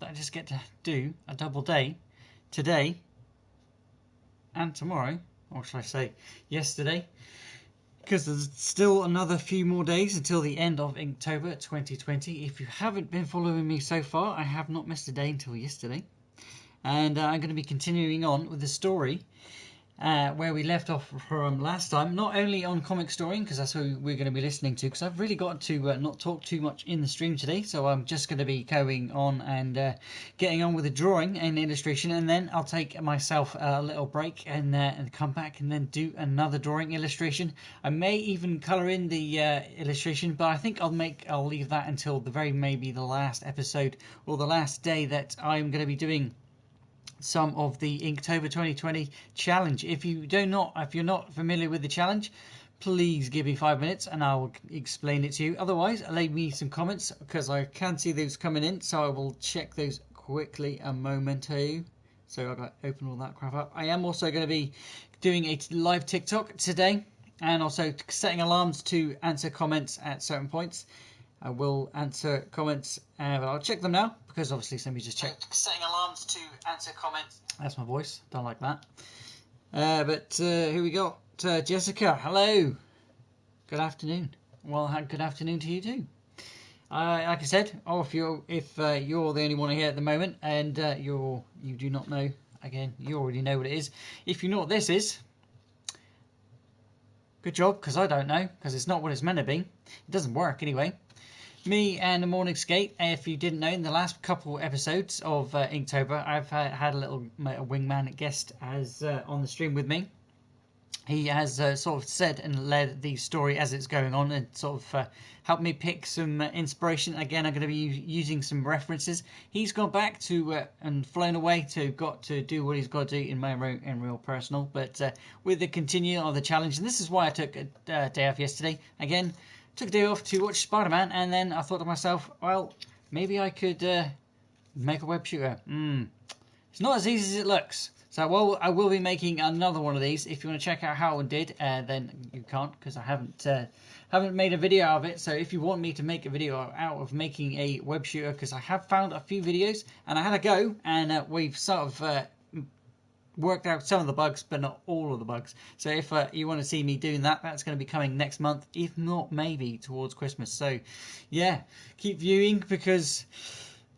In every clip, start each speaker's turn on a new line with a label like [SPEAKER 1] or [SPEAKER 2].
[SPEAKER 1] that I just get to do a double day today and tomorrow, or should I say yesterday, because there's still another few more days until the end of Inktober 2020. If you haven't been following me so far, I have not missed a day until yesterday. And I'm going to be continuing on with the story where we left off from last time, not only on comic storying, because that's what we're going to be listening to, because I've really got to not talk too much in the stream today, so I'm just going to be going on and getting on with the drawing and illustration, and then I'll take myself a little break and come back and then do another drawing illustration. I may even colour in the illustration, but I think I'll leave that until maybe the last episode or the last day that I'm going to be doing some of the Inktober 2020 challenge. If you're not familiar with the challenge, please give me 5 minutes and I will explain it to you. Otherwise, leave me some comments because I can see those coming in, so I will check those quickly a moment. So I've got to open all that crap up. I am also going to be doing a live TikTok today and also setting alarms to answer comments at certain points. I will answer comments, but I'll check them now because obviously somebody just checked. Setting alarms to answer comments. That's my voice. Don't like that. But here we go. Jessica, hello. Good afternoon. Well, good afternoon to you too. Like I said, if you're the only one here at the moment and you do not know, again, you already know what it is. If you know what this is, good job, because I don't know, because it's not what it's meant to be. It doesn't work anyway. Me and the Morning Skate, if you didn't know, in the last couple episodes of Inktober, I've had a little wingman guest as on the stream with me. He has sort of said and led the story as it's going on and sort of helped me pick some inspiration. Again, I'm going to be using some references. He's gone back to and flown away got to do what he's got to do in real personal. But with the continuing of the challenge, and this is why I took a day off yesterday. Again, took a day off to watch Spider-Man, and then I thought to myself, well, maybe I could make a web shooter. It's not as easy as it looks. So I will be making another one of these. If you want to check out how I did, then you can't, because I haven't made a video out of it. So if you want me to make a video out of making a web shooter, because I have found a few videos, and I had a go, and we've sort of worked out some of the bugs, but not all of the bugs. So if you want to see me doing that, that's going to be coming next month, if not maybe towards Christmas. So yeah, keep viewing because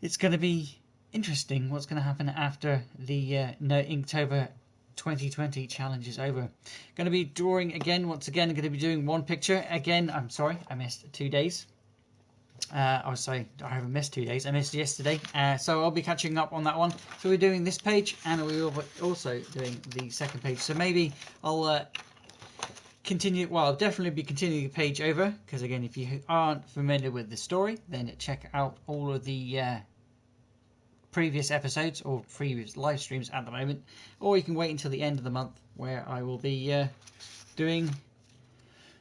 [SPEAKER 1] it's going to be interesting what's going to happen after the Inktober 2020 challenge is over. Going to be drawing again, once again. I'm going to be doing one picture again. I'm sorry, I missed 2 days. I haven't missed 2 days. I missed yesterday, so I'll be catching up on that one. So we're doing this page, and we're also doing the second page. So maybe I'll continue. Well, I'll definitely be continuing the page over, because again, if you aren't familiar with the story, then check out all of the previous episodes or previous live streams at the moment, or you can wait until the end of the month where I will be doing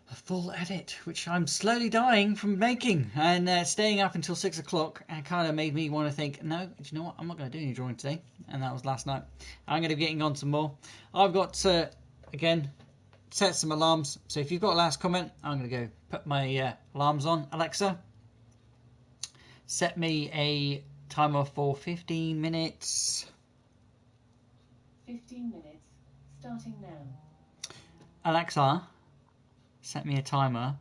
[SPEAKER 1] a full edit, which I'm slowly dying from making, and staying up until 6 o'clock and kind of made me want to think, no, do you know what, I'm not going to do any drawing today, and that was last night. I'm going to be getting on some more. I've got again set some alarms, so if you've got a last comment, I'm going to go put my alarms on. Alexa, set me a timer for 15 minutes.
[SPEAKER 2] 15 minutes, starting now.
[SPEAKER 1] Alexa, set me a timer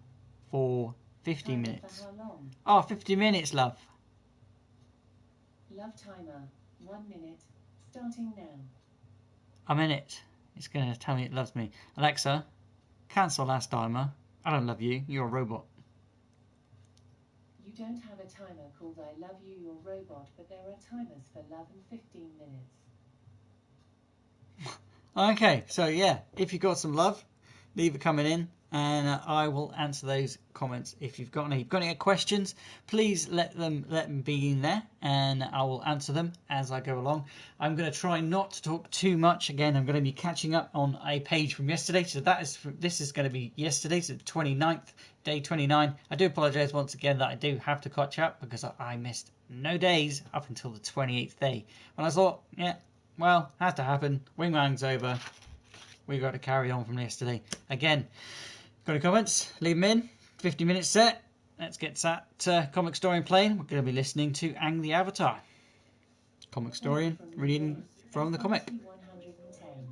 [SPEAKER 1] for 15 minutes.
[SPEAKER 2] For how long?
[SPEAKER 1] Oh, 50 minutes, love.
[SPEAKER 2] Love timer, 1 minute, starting now.
[SPEAKER 1] A minute. It's going to tell me it loves me. Alexa, cancel last timer. I don't love you. You're a robot.
[SPEAKER 2] You don't have a timer called I Love You, Your Robot, but there are timers for love and 15 minutes.
[SPEAKER 1] Okay, so yeah, if you've got some love, leave it coming in, and I will answer those comments. If you've got any questions, please let them be in there, and I will answer them as I go along. I'm going to try not to talk too much. Again, I'm going to be catching up on a page from yesterday, so this is going to be yesterday, so 29th, day 29. I do apologise once again that I do have to catch up because I missed no days up until the 28th day. When I thought, yeah, well, has to happen. Wingman's over. We've got to carry on from yesterday. Again, got any comments? Leave them in. 50 minutes set. Let's get that comic story playing. We're going to be listening to Aang the Avatar. comic historian reading from the comic.
[SPEAKER 2] DoubleDay2010.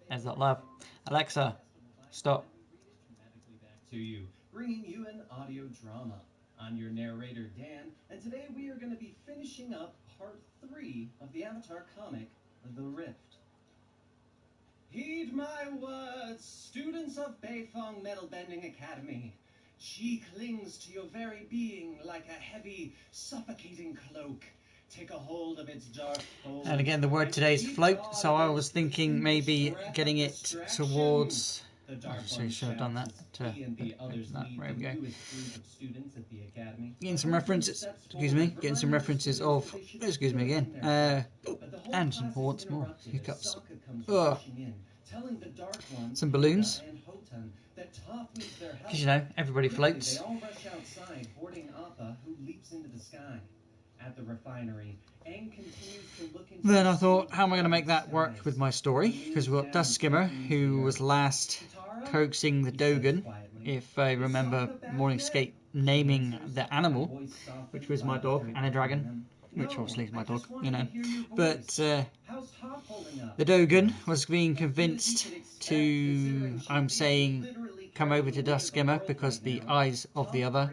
[SPEAKER 1] There's that love. Alexa, stop.
[SPEAKER 3] To you, bringing you an audio drama. I'm your narrator, Dan, and today we are going to be finishing up part 3 of the Avatar comic, The Rift. Heed my words, students of Beifong Metal Bending Academy. She clings to your very being like a heavy, suffocating cloak. Take a hold of its dark folds.
[SPEAKER 1] And again, the word today is float, so I was thinking maybe getting it towards... Actually, should have done that. There we go. Getting some references, excuse me, getting some references of, excuse me again, and once more, hiccups. Ugh. Some balloons, because you know, everybody floats.
[SPEAKER 3] They all rush outside, boarding Appa, who leaps into the sky. At the refinery, Aang continues to look into
[SPEAKER 1] Then I thought, how am I going to make that work with my story? Because we've got Dust Skimmer, who was last coaxing the Dogon, if I remember Morningscape naming the animal, which was my dog, and a dragon, which obviously is my dog, you know. But the Dogon was being convinced to, I'm saying, come over to Dust Skimmer because the eyes of the other,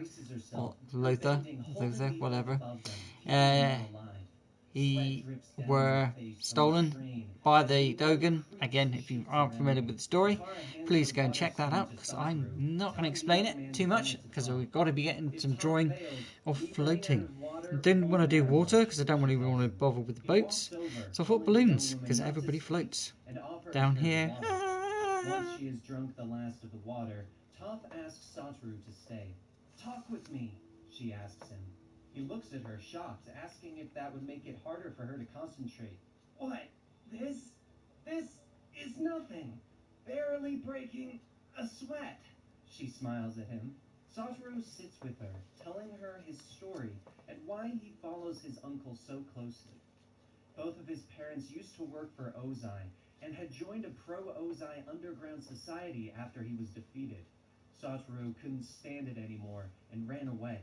[SPEAKER 1] or Lothar, whatever, he were stolen by the Dogon. Again, if you aren't familiar with the story, please go and check that out, because I'm not going to explain it too much, because we've got to be getting some drawing of floating. I didn't want to do water, because I don't really want to bother with the boats, so I thought balloons, because everybody floats. Down here.
[SPEAKER 3] Once she has drunk the last of the water, Toph asks Satoru to stay. Talk with me, she asks him. He looks at her, shocked, asking if that would make it harder for her to concentrate. What? This is nothing. Barely breaking a sweat. She smiles at him. Satoru sits with her, telling her his story and why he follows his uncle so closely. Both of his parents used to work for Ozai and had joined a pro-Ozai underground society after he was defeated. Satoru couldn't stand it anymore and ran away,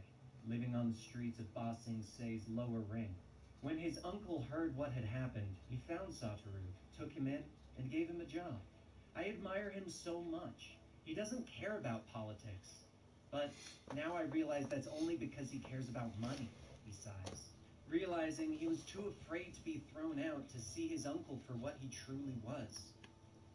[SPEAKER 3] living on the streets of Ba Sing Se's lower ring. When his uncle heard what had happened, he found Satoru, took him in, and gave him a job. I admire him so much. He doesn't care about politics. But now I realize that's only because he cares about money, he sighs, realizing he was too afraid to be thrown out to see his uncle for what he truly was.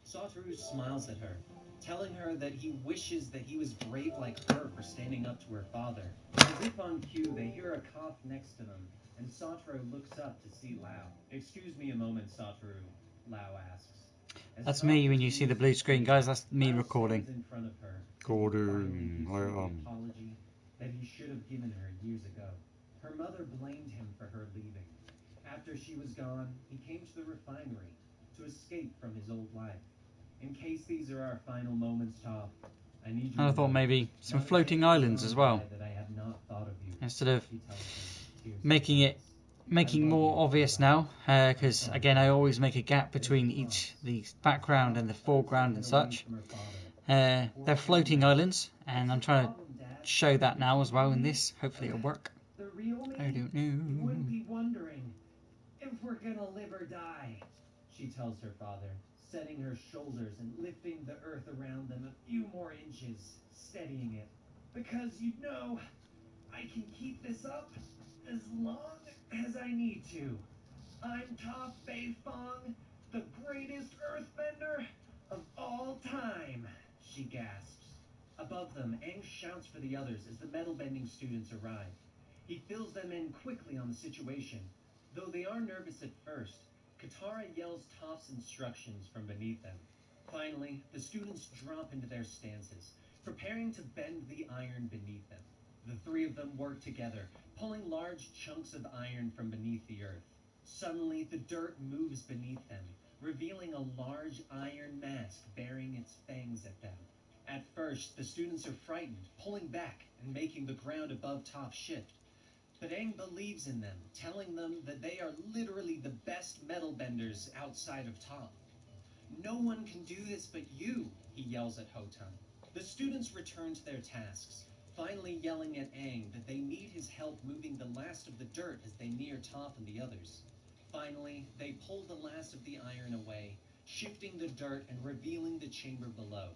[SPEAKER 3] Satoru smiles at her, telling her that he wishes that he was brave like her for standing up to her father. As if on cue, they hear a cough next to them, and Satoru looks up to see Lao. Excuse me a moment, Satoru, Lao asks.
[SPEAKER 1] That's me when you see the blue screen, guys. That's me recording.
[SPEAKER 3] In front of her,
[SPEAKER 1] Recording.
[SPEAKER 3] I apology that he should have given her years ago. Her mother blamed him for her leaving. After she was gone, he came to the refinery to escape from his old life. In case these are our final moments, Toph, I need you.
[SPEAKER 1] I thought maybe some floating islands as well,
[SPEAKER 3] that I have not thought of you.
[SPEAKER 1] instead of
[SPEAKER 3] She tells him,
[SPEAKER 1] making more obvious now, because again I always make a gap between each the background and the foreground and such. They're floating islands, and I'm trying to show that now as well in this. Hopefully it'll work. I don't know.
[SPEAKER 3] You wouldn't be wondering if we're gonna live or die, she tells her father, setting her shoulders and lifting the earth around them a few more inches, steadying it. Because you know, I can keep this up as long as I need to. I'm Toph Beifong, the greatest earthbender of all time, she gasps. Above them, Aang shouts for the others as the metal-bending students arrive. He fills them in quickly on the situation. Though they are nervous at first, Katara yells Toph's instructions from beneath them. Finally, the students drop into their stances, preparing to bend the iron beneath them. The three of them work together, pulling large chunks of iron from beneath the earth. Suddenly, the dirt moves beneath them, revealing a large iron mask bearing its fangs at them. At first, the students are frightened, pulling back and making the ground above Toph shift. But Aang believes in them, telling them that they are literally the best metal benders outside of Toph. No one can do this but you, he yells at Hotan. The students return to their tasks, finally yelling at Aang that they need his help moving the last of the dirt as they near Toph and the others. Finally, they pulled the last of the iron away, shifting the dirt and revealing the chamber below.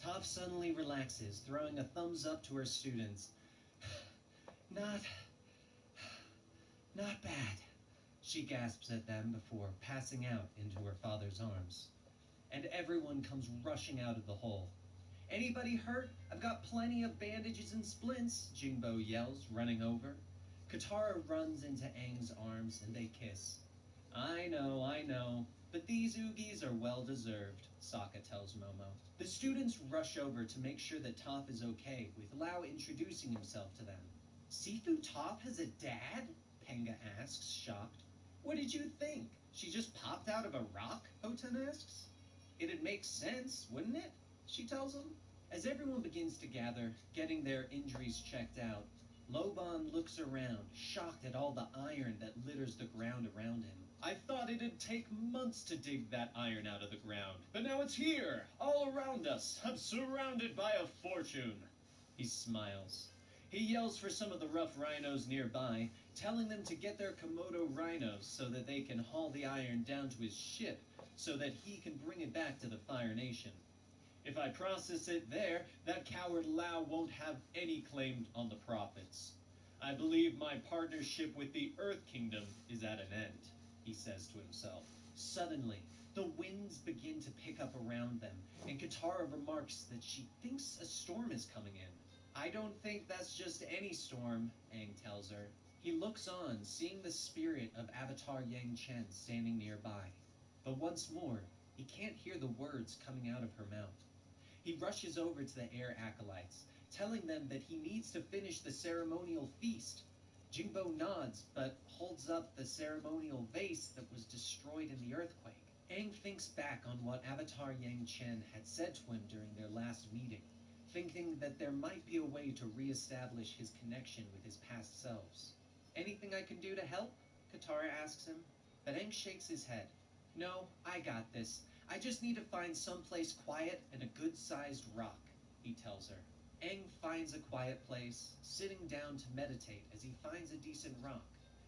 [SPEAKER 3] Toph suddenly relaxes, throwing a thumbs up to her students. Not bad, she gasps at them before passing out into her father's arms. And everyone comes rushing out of the hole. Anybody hurt? I've got plenty of bandages and splints, Jingbo yells, running over. Katara runs into Aang's arms and they kiss. I know, but these oogies are well deserved, Sokka tells Momo. The students rush over to make sure that Toph is okay, with Lau introducing himself to them. Sifu Toph has a dad? Penga asks, shocked. What did you think? She just popped out of a rock? Hoten asks. It'd make sense, wouldn't it? She tells him. As everyone begins to gather, getting their injuries checked out, Loban looks around, shocked at all the iron that litters the ground around him. I thought it'd take months to dig that iron out of the ground, but now it's here, all around us. I'm surrounded by a fortune. He smiles. He yells for some of the rough rhinos nearby, telling them to get their Komodo rhinos so that they can haul the iron down to his ship so that he can bring it back to the Fire Nation. If I process it there, that coward Lau won't have any claim on the profits. I believe my partnership with the Earth Kingdom is at an end, he says to himself. Suddenly, the winds begin to pick up around them, and Katara remarks that she thinks a storm is coming in. I don't think that's just any storm, Aang tells her. He looks on, seeing the spirit of Avatar Yang Chen standing nearby. But once more, he can't hear the words coming out of her mouth. He rushes over to the air acolytes, telling them that he needs to finish the ceremonial feast. Jingbo nods, but holds up the ceremonial vase that was destroyed in the earthquake. Aang thinks back on what Avatar Yang Chen had said to him during their last meeting, thinking that there might be a way to re-establish his connection with his past selves. Anything I can do to help? Katara asks him, but Aang shakes his head. No, I got this. I just need to find someplace quiet and a good-sized rock, he tells her. Aang finds a quiet place, sitting down to meditate as he finds a decent rock.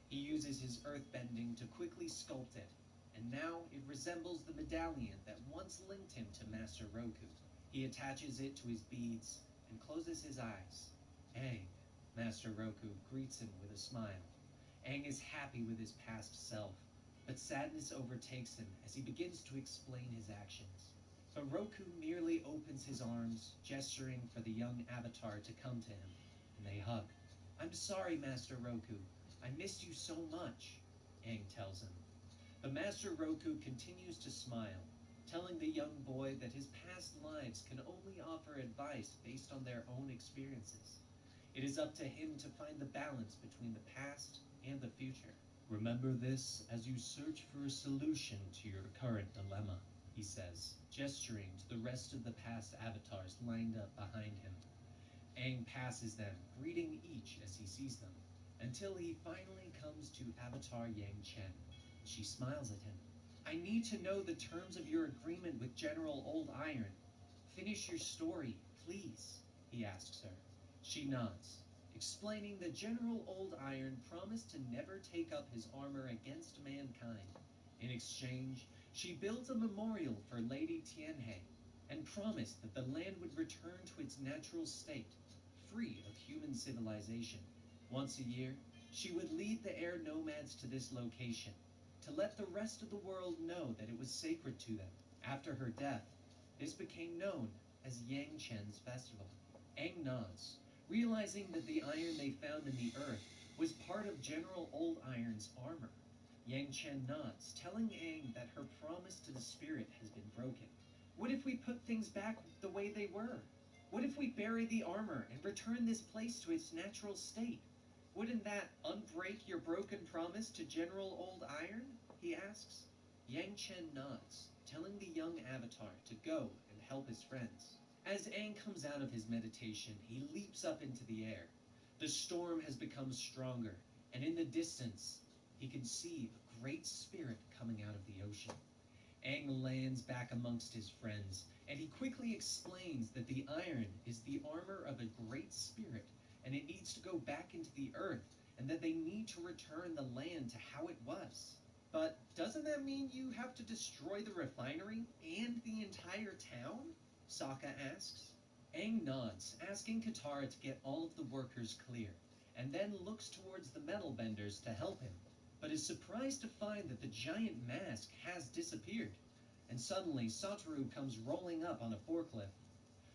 [SPEAKER 3] He uses his earthbending to quickly sculpt it, and now it resembles the medallion that once linked him to Master Roku. He attaches it to his beads and closes his eyes. Aang, Master Roku greets him with a smile. Aang is happy with his past self, but sadness overtakes him as he begins to explain his actions. But Roku merely opens his arms, gesturing for the young Avatar to come to him, and they hug. I'm sorry, Master Roku. I missed you so much, Aang tells him. But Master Roku continues to smile, telling the young boy that his past lives can only offer advice based on their own experiences. It is up to him to find the balance between the past and the future. Remember this as you search for a solution to your current dilemma, he says, gesturing to the rest of the past avatars lined up behind him. Aang passes them, greeting each as he sees them, until he finally comes to Avatar Yang Chen. She smiles at him. I need to know the terms of your agreement with General Old Iron. Finish your story, please, he asks her. She nods, explaining that General Old Iron promised to never take up his armor against mankind. In exchange, she built a memorial for Lady Tianhe and promised that the land would return to its natural state, free of human civilization. Once a year, she would lead the air nomads to this location to let the rest of the world know that it was sacred to them. After her death, this became known as Yang Chen's festival. Aang nods, realizing that the iron they found in the earth was part of General Old Iron's armor. Yang Chen nods, telling Aang that her promise to the spirit has been broken. What if we put things back the way they were? What if we bury the armor and return this place to its natural state? Wouldn't that unbreak your broken promise to General Old Iron? He asks. Yang Chen nods, telling the young Avatar to go and help his friends. As Aang comes out of his meditation, he leaps up into the air. The storm has become stronger, and in the distance, he can see a great spirit coming out of the ocean. Aang lands back amongst his friends, and he quickly explains that the iron is the armor of a great spirit, and it needs to go back into the earth, and that they need to return the land to how it was. But doesn't that mean you have to destroy the refinery and the entire town? Sokka asks. Aang nods, asking Katara to get all of the workers clear, and then looks towards the metal benders to help him, but is surprised to find that the giant mask has disappeared. And suddenly, Satoru comes rolling up on a forklift.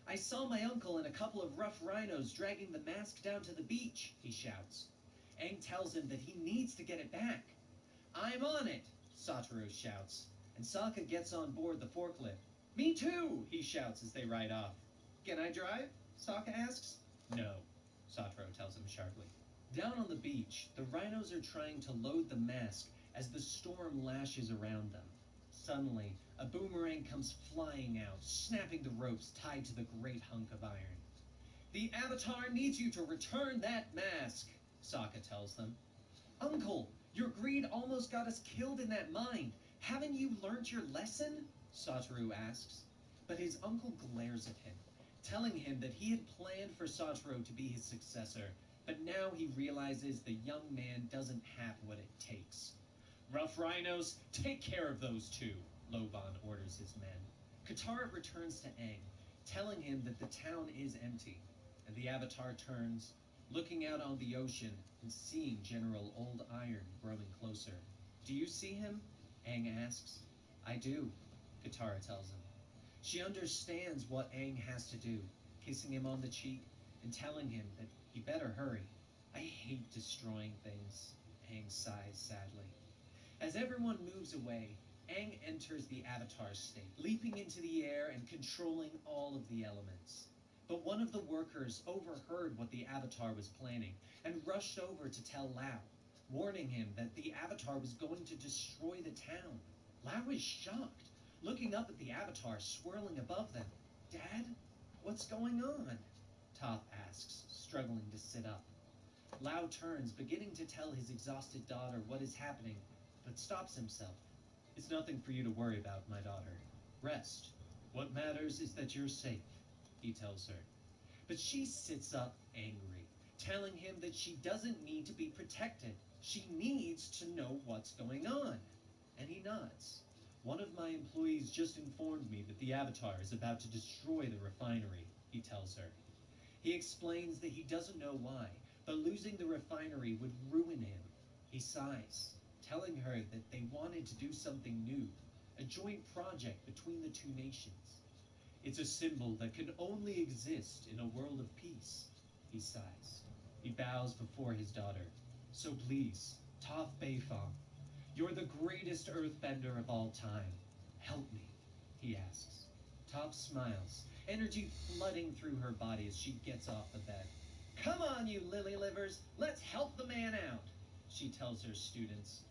[SPEAKER 3] I saw my uncle and a couple of rough rhinos dragging the mask down to the beach, he shouts. Aang tells him that he needs to get it back. I'm on it, Satoru shouts, and Sokka gets on board the forklift. Me too, he shouts as they ride off. Can I drive? Sokka asks. No, Satoru tells him sharply. Down on the beach, the rhinos are trying to load the mask as the storm lashes around them. Suddenly, a boomerang comes flying out, snapping the ropes tied to the great hunk of iron. The Avatar needs you to return that mask, Sokka tells them. Uncle, your greed almost got us killed in that mine. Haven't you learned your lesson? Satoru asks. But his uncle glares at him, telling him that he had planned for Satoru to be his successor, but now he realizes the young man doesn't have what it takes. Rough rhinos, take care of those two, Loban orders his men. Katara returns to Aang, telling him that the town is empty, and the Avatar turns, looking out on the ocean and seeing General Old Iron growing closer. Do you see him? Aang asks. I do, Katara tells him. She understands what Aang has to do, kissing him on the cheek and telling him that he better hurry. I hate destroying things, Aang sighs sadly. As everyone moves away, Aang enters the Avatar state, leaping into the air and controlling all of the elements. But one of the workers overheard what the Avatar was planning and rushed over to tell Lao, warning him that the Avatar was going to destroy the town. Lao is shocked, looking up at the Avatar swirling above them. Dad, what's going on? Toph asks, struggling to sit up. Lao turns, beginning to tell his exhausted daughter what is happening, but stops himself. It's nothing for you to worry about, my daughter. Rest. What matters is that you're safe, he tells her. But she sits up angry, telling him that she doesn't need to be protected. She needs to know what's going on. And he nods. One of my employees just informed me that the Avatar is about to destroy the refinery, he tells her. He explains that he doesn't know why, but losing the refinery would ruin him. He sighs, telling her that they wanted to do something new, a joint project between the two nations. It's a symbol that can only exist in a world of peace, he sighs. He bows before his daughter. So please, Toph Beifong, you're the greatest earthbender of all time. Help me, he asks. Toph smiles, energy flooding through her body as she gets off the bed. Come on, you lily livers, let's help the man out, she tells her students.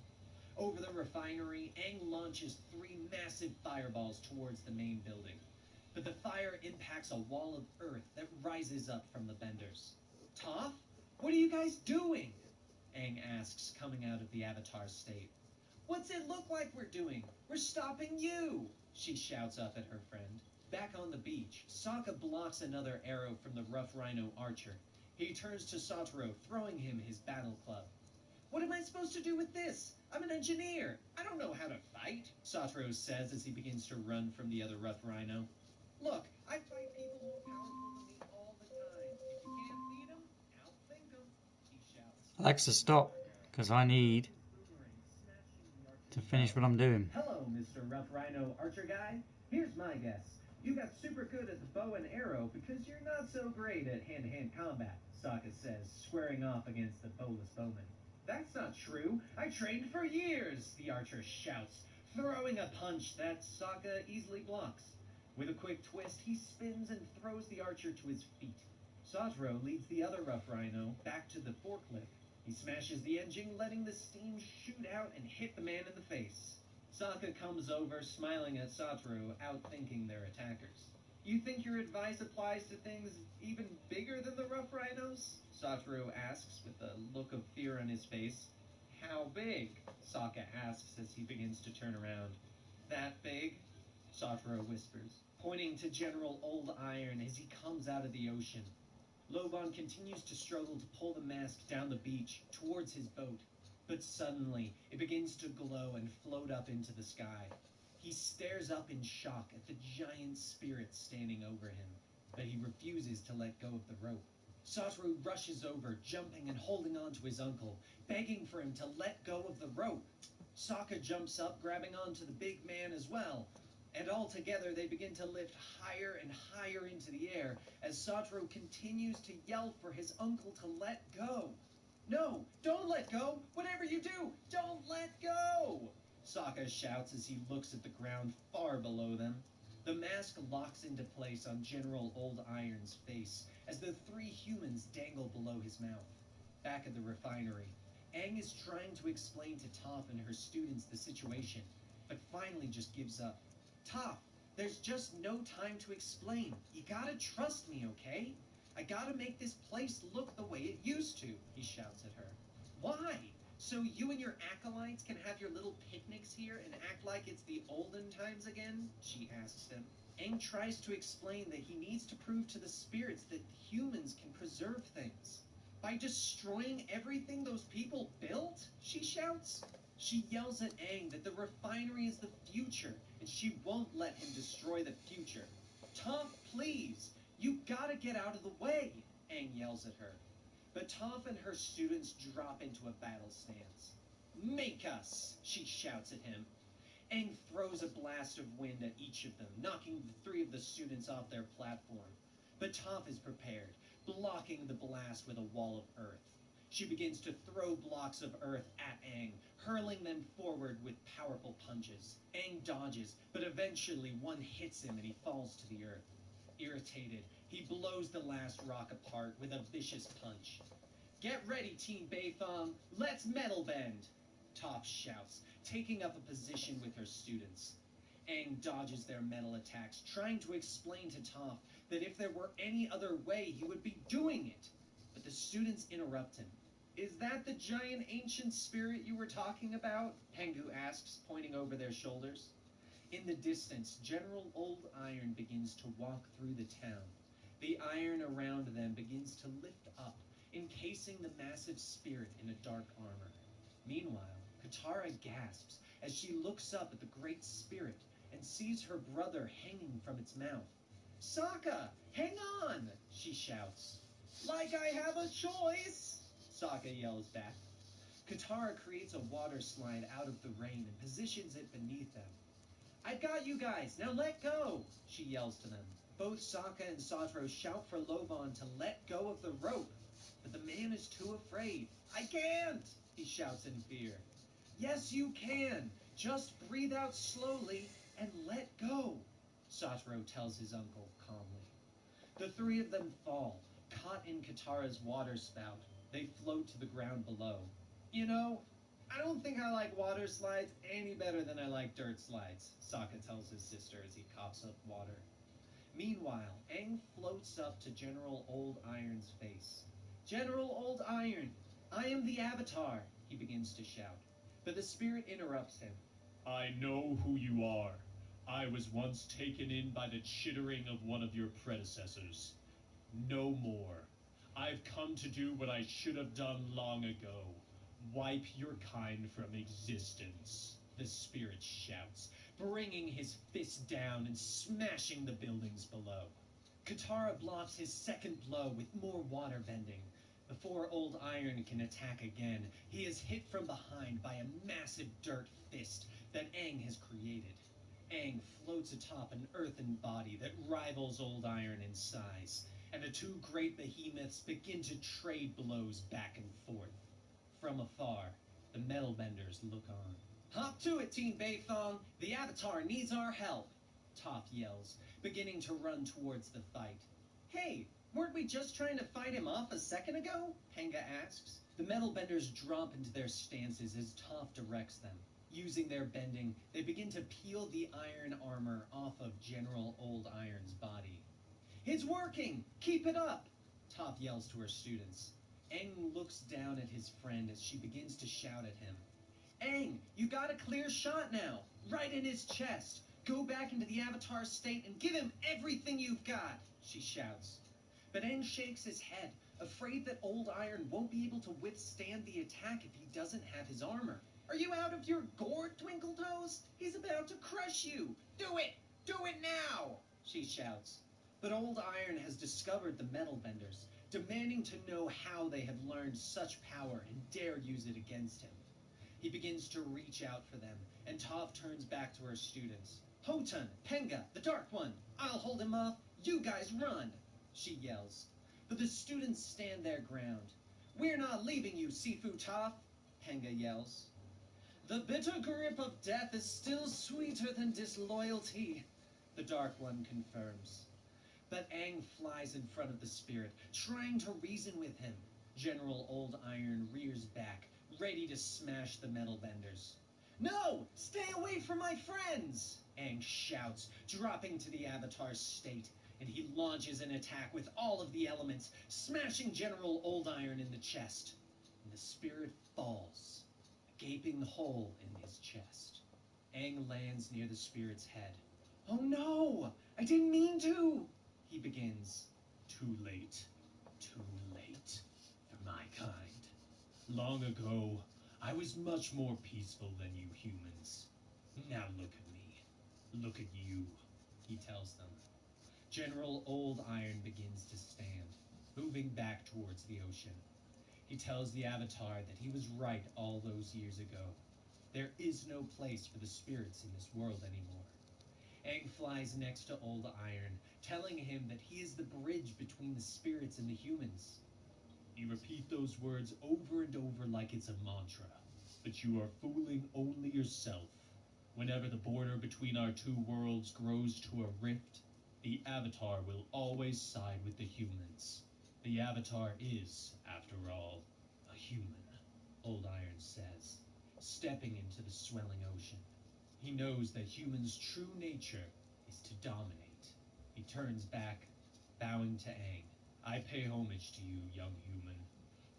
[SPEAKER 3] Over the refinery, Aang launches 3 massive fireballs towards the main building. But the fire impacts a wall of earth that rises up from the benders. Toph, what are you guys doing? Aang asks, coming out of the Avatar state. What's it look like we're doing? We're stopping you, she shouts up at her friend. Back on the beach, Sokka blocks another arrow from the rough rhino archer. He turns to Satoru, throwing him his battle club. What am I supposed to do with this? I'm an engineer. I don't know how to fight, Satoru says as he begins to run from the other rough rhino. Look, I fight people more powerful than me all the time. If you can't beat them, outthink them, he shouts.
[SPEAKER 1] Alexa, stop, because I need to finish what I'm doing.
[SPEAKER 3] Hello, Mr. Rough Rhino Archer Guy. Here's my guess. You got super good at the bow and arrow because you're not so great at hand-to-hand combat, Sokka says, squaring off against the bowless bowman. That's not true. I trained for years, the archer shouts, throwing a punch that Sokka easily blocks. With a quick twist, he spins and throws the archer to his feet. Satoru leads the other rough rhino back to the forklift. He smashes the engine, letting the steam shoot out and hit the man in the face. Sokka comes over, smiling at Satoru, outthinking their attackers. You think your advice applies to things even bigger than the rough rhinos? Satoru asks with a look of fear on his face. How big? Sokka asks as he begins to turn around. That big? Satoru whispers, pointing to General Old Iron as he comes out of the ocean. Loban continues to struggle to pull the mask down the beach towards his boat. But suddenly, it begins to glow and float up into the sky. He stares up in shock at the giant spirit standing over him, but he refuses to let go of the rope. Satoru rushes over, jumping and holding on to his uncle, begging for him to let go of the rope. Sokka jumps up, grabbing onto the big man as well, and all together they begin to lift higher and higher into the air as Satoru continues to yell for his uncle to let go. No, don't let go! Whatever you do, don't let go! Sokka shouts as he looks at the ground far below them. The mask locks into place on General Old Iron's face as the three humans dangle below his mouth. Back at the refinery, Aang is trying to explain to Toph and her students the situation, but finally just gives up. Toph, there's just no time to explain. You gotta trust me, okay? I gotta make this place look the way it used to, he shouts at her. Why? So you and your acolytes can have your little picnics here and act like it's the olden times again? She asks him. Aang tries to explain that he needs to prove to the spirits that humans can preserve things. By destroying everything those people built? She shouts. She yells at Aang that the refinery is the future, and she won't let him destroy the future. Toph, please! You gotta get out of the way! Aang yells at her. But Toph and her students drop into a battle stance. Make us! She shouts at him. Aang throws a blast of wind at each of them, knocking the three of the students off their platform. But Toph is prepared, blocking the blast with a wall of earth. She begins to throw blocks of earth at Aang, hurling them forward with powerful punches. Aang dodges, but eventually one hits him and he falls to the earth. Irritated, he blows the last rock apart with a vicious punch. Get ready, Team Beifong! Let's metal bend! Toph shouts, taking up a position with her students. Aang dodges their metal attacks, trying to explain to Toph that if there were any other way, he would be doing it. But the students interrupt him. Is that the giant ancient spirit you were talking about? Pengu asks, pointing over their shoulders. In the distance, General Old Iron begins to walk through the town. The iron around them begins to lift up, encasing the massive spirit in a dark armor. Meanwhile, Katara gasps as she looks up at the great spirit and sees her brother hanging from its mouth. Sokka, hang on, she shouts. Like I have a choice, Sokka yells back. Katara creates a water slide out of the rain and positions it beneath them. I've got you guys, now let go, she yells to them. Both Sokka and Satoru shout for Loban to let go of the rope, but the man is too afraid. I can't, he shouts in fear. Yes, you can. Just breathe out slowly and let go, Satoru tells his uncle calmly. The three of them fall, caught in Katara's water spout. They float to the ground below. You know, I don't think I like water slides any better than I like dirt slides, Sokka tells his sister as he coughs up water. Meanwhile, Aang floats up to General Old Iron's face. General Old Iron, I am the Avatar, he begins to shout. But the spirit interrupts him.
[SPEAKER 4] I know who you are. I was once taken in by the chittering of one of your predecessors. No more. I've come to do what I should have done long ago. Wipe your kind from existence, the spirit shouts, bringing his fist down and smashing the buildings below. Katara blocks his second blow with more water bending. Before Old Iron can attack again, he is hit from behind by a massive dirt fist that Aang has created. Aang floats atop an earthen body that rivals Old Iron in size, and the two great behemoths begin to trade blows back and forth. From afar, the metal benders look on. Hop to it, Team Beifong! The Avatar needs our help! Toph yells, beginning to run towards the fight. Hey, weren't we just trying to fight him off a second ago? Penga asks. The metal benders drop into their stances as Toph directs them. Using their bending, they begin to peel the iron armor off of General Old Iron's body. It's working! Keep it up! Toph yells to her students. Aang looks down at his friend as she begins to shout at him. Aang, you got a clear shot now! Right in his chest! Go back into the Avatar state and give him everything you've got! She shouts. But Aang shakes his head,
[SPEAKER 3] afraid that Old Iron won't be able to withstand the attack if he doesn't have his armor. Are you out of your gourd, Twinkletoes? He's about to crush you! Do it! Do it now! She shouts. But Old Iron has discovered the metal benders, demanding to know how they have learned such power and dare use it against him. He begins to reach out for them, and Toph turns back to her students. Hotun, Penga, the Dark One, I'll hold him off, you guys run, she yells. But the students stand their ground. We're not leaving you, Sifu Toph, Penga yells. The bitter grip of death is still sweeter than disloyalty, the Dark One confirms. But Aang flies in front of the spirit, trying to reason with him. General Old Iron rears back, ready to smash the metal benders. No! Stay away from my friends! Aang shouts, dropping to the Avatar's state, and he launches an attack with all of the elements, smashing General Old Iron in the chest. And the spirit falls, a gaping hole in his chest. Aang lands near the spirit's head. Oh no! I didn't mean to! He begins.
[SPEAKER 4] Too late. Too late. For my kind. Long ago, I was much more peaceful than you humans. Now look at me. Look at you,
[SPEAKER 3] he tells them. General Old Iron begins to stand, moving back towards the ocean. He tells the Avatar that he was right all those years ago. There is no place for the spirits in this world anymore. Aang flies next to Old Iron, telling him that he is the bridge between the spirits and the humans.
[SPEAKER 4] You repeat those words over and over like it's a mantra, but you are fooling only yourself. Whenever the border between our two worlds grows to a rift, the Avatar will always side with the humans. The Avatar is, after all, a human, Old Iron says, stepping into the swelling ocean. He knows that humans' true nature is to dominate. He turns back, bowing to Aang. I pay homage to you, young human,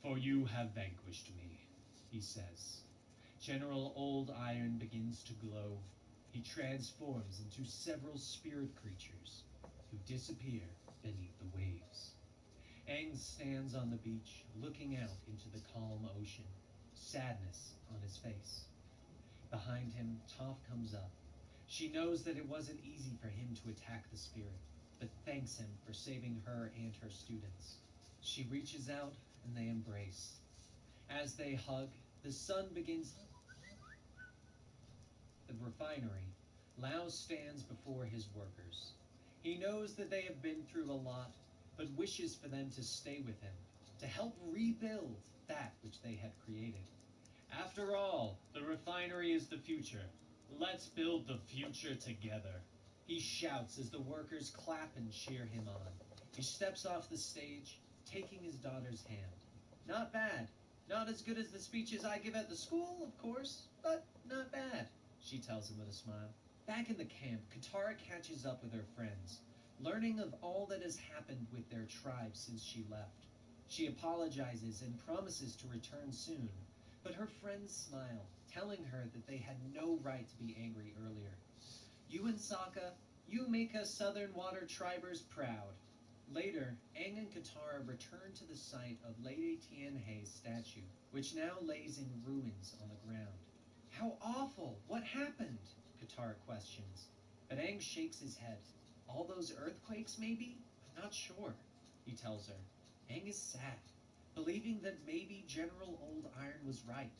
[SPEAKER 4] for you have vanquished me, he says. General Old Iron begins to glow. He transforms into several spirit creatures who disappear beneath the waves. Aang stands on the beach, looking out into the calm ocean, sadness on his face. Behind him, Toph comes up. She knows that it wasn't easy for him to attack the spirit, but thanks him for saving her and her students. She reaches out and they embrace. As they hug, the sun begins. The refinery, Lao stands before his workers. He knows that they have been through a lot, but wishes for them to stay with him, to help rebuild that which they had created. After all, the refinery is the future. Let's build the future together, he shouts as the workers clap and cheer him on. He steps off the stage, taking his daughter's hand. Not bad. Not as good as the speeches I give at the school, of course, but not bad, she tells him with a smile. Back in the camp, Katara catches up with her friends, learning of all that has happened with their tribe since she left. She apologizes and promises to return soon, but her friends smile, telling her that they had no right to be angry earlier. You and Sokka, you make us Southern Water Tribers proud. Later, Aang and Katara return to the site of Lady Tianhe's statue, which now lays in ruins on the ground. How awful! What happened? Katara questions. But Aang shakes his head. All those earthquakes, maybe? I'm not sure, he tells her. Aang is sad, believing that maybe General Old Iron was right,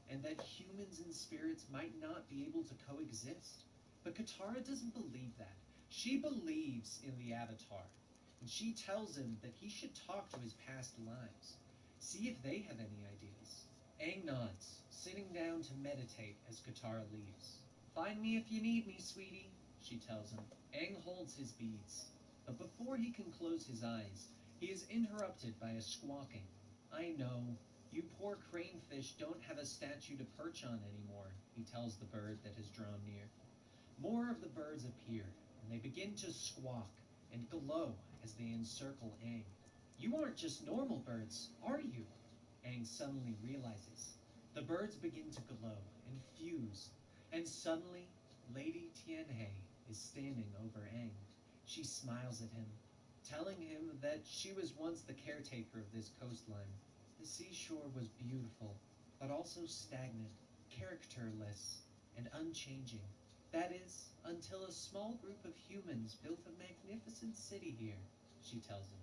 [SPEAKER 4] and that humans and spirits might not be able to coexist. But Katara doesn't believe that. She believes in the Avatar, and she tells him that he should talk to his past lives, see if they have any ideas. Aang nods, sitting down to meditate as Katara leaves. Find me if you need me, sweetie, she tells him. Aang holds his beads, but before he can close his eyes, he is interrupted by a squawking. I know. You poor cranefish don't have a statue to perch on anymore, he tells the bird that has drawn near. More of the birds appear, and they begin to squawk and glow as they encircle Aang. You aren't just normal birds, are you? Aang suddenly realizes. The birds begin to glow and fuse, and suddenly Lady Tianhe is standing over Aang. She smiles at him.
[SPEAKER 3] telling him that she was once the caretaker of this coastline. The seashore was beautiful, but also stagnant, characterless, and unchanging. That is, until a small group of humans built a magnificent city here, she tells him.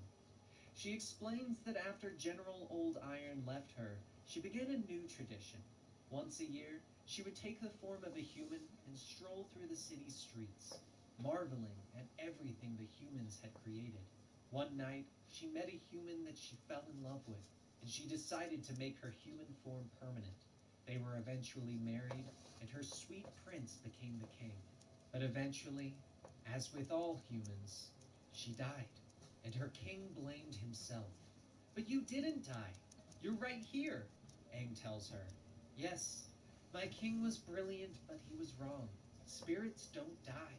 [SPEAKER 3] She explains that after General Old Iron left her, she began a new tradition. Once a year, she would take the form of a human and stroll through the city's streets, marveling at everything the humans had created. One night, she met a human that she fell in love with, and she decided to make her human form permanent. They were eventually married, and her sweet prince became the king. But eventually, as with all humans, she died, and her king blamed himself. But you didn't die. You're right here, Aang tells her. Yes, my king was brilliant, but he was wrong. Spirits don't die.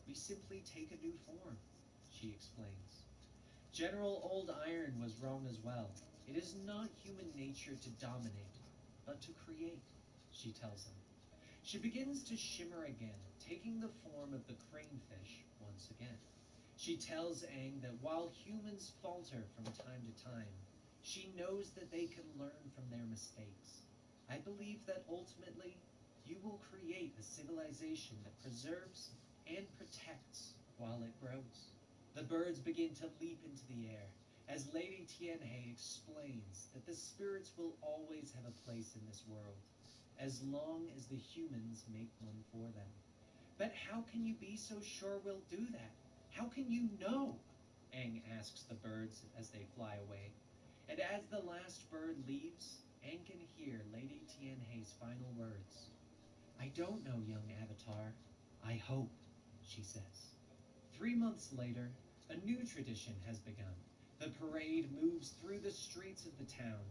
[SPEAKER 3] We simply take a new form, she explains. General Old Iron was wrong as well. It is not human nature to dominate, but to create, she tells him. She begins to shimmer again, taking the form of the cranefish once again. She tells Aang that while humans falter from time to time, she knows that they can learn from their mistakes. I believe that ultimately, you will create a civilization that preserves and protects while it grows. The birds begin to leap into the air as Lady Tianhe explains that the spirits will always have a place in this world, as long as the humans make one for them. But how can you be so sure we'll do that? How can you know? Aang asks the birds as they fly away. And as the last bird leaves, Aang can hear Lady Tianhe's final words. I don't know, young Avatar. I hope, she says. 3 months later, a new tradition has begun. The parade moves through the streets of the town,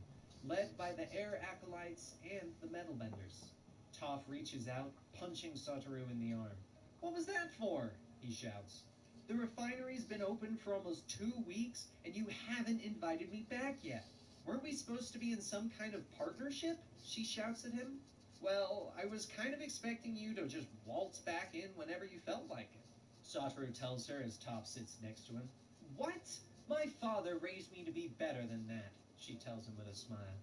[SPEAKER 3] led by the air acolytes and the metalbenders. Toph reaches out, punching Satoru in the arm. What was that for? He shouts. The refinery's been open for almost 2 weeks, and you haven't invited me back yet. Weren't we supposed to be in some kind of partnership? She shouts at him. Well, I was kind of expecting you to just waltz back in whenever you felt like it, Satoru tells her as Toph sits next to him. What? My father raised me to be better than that, she tells him with a smile.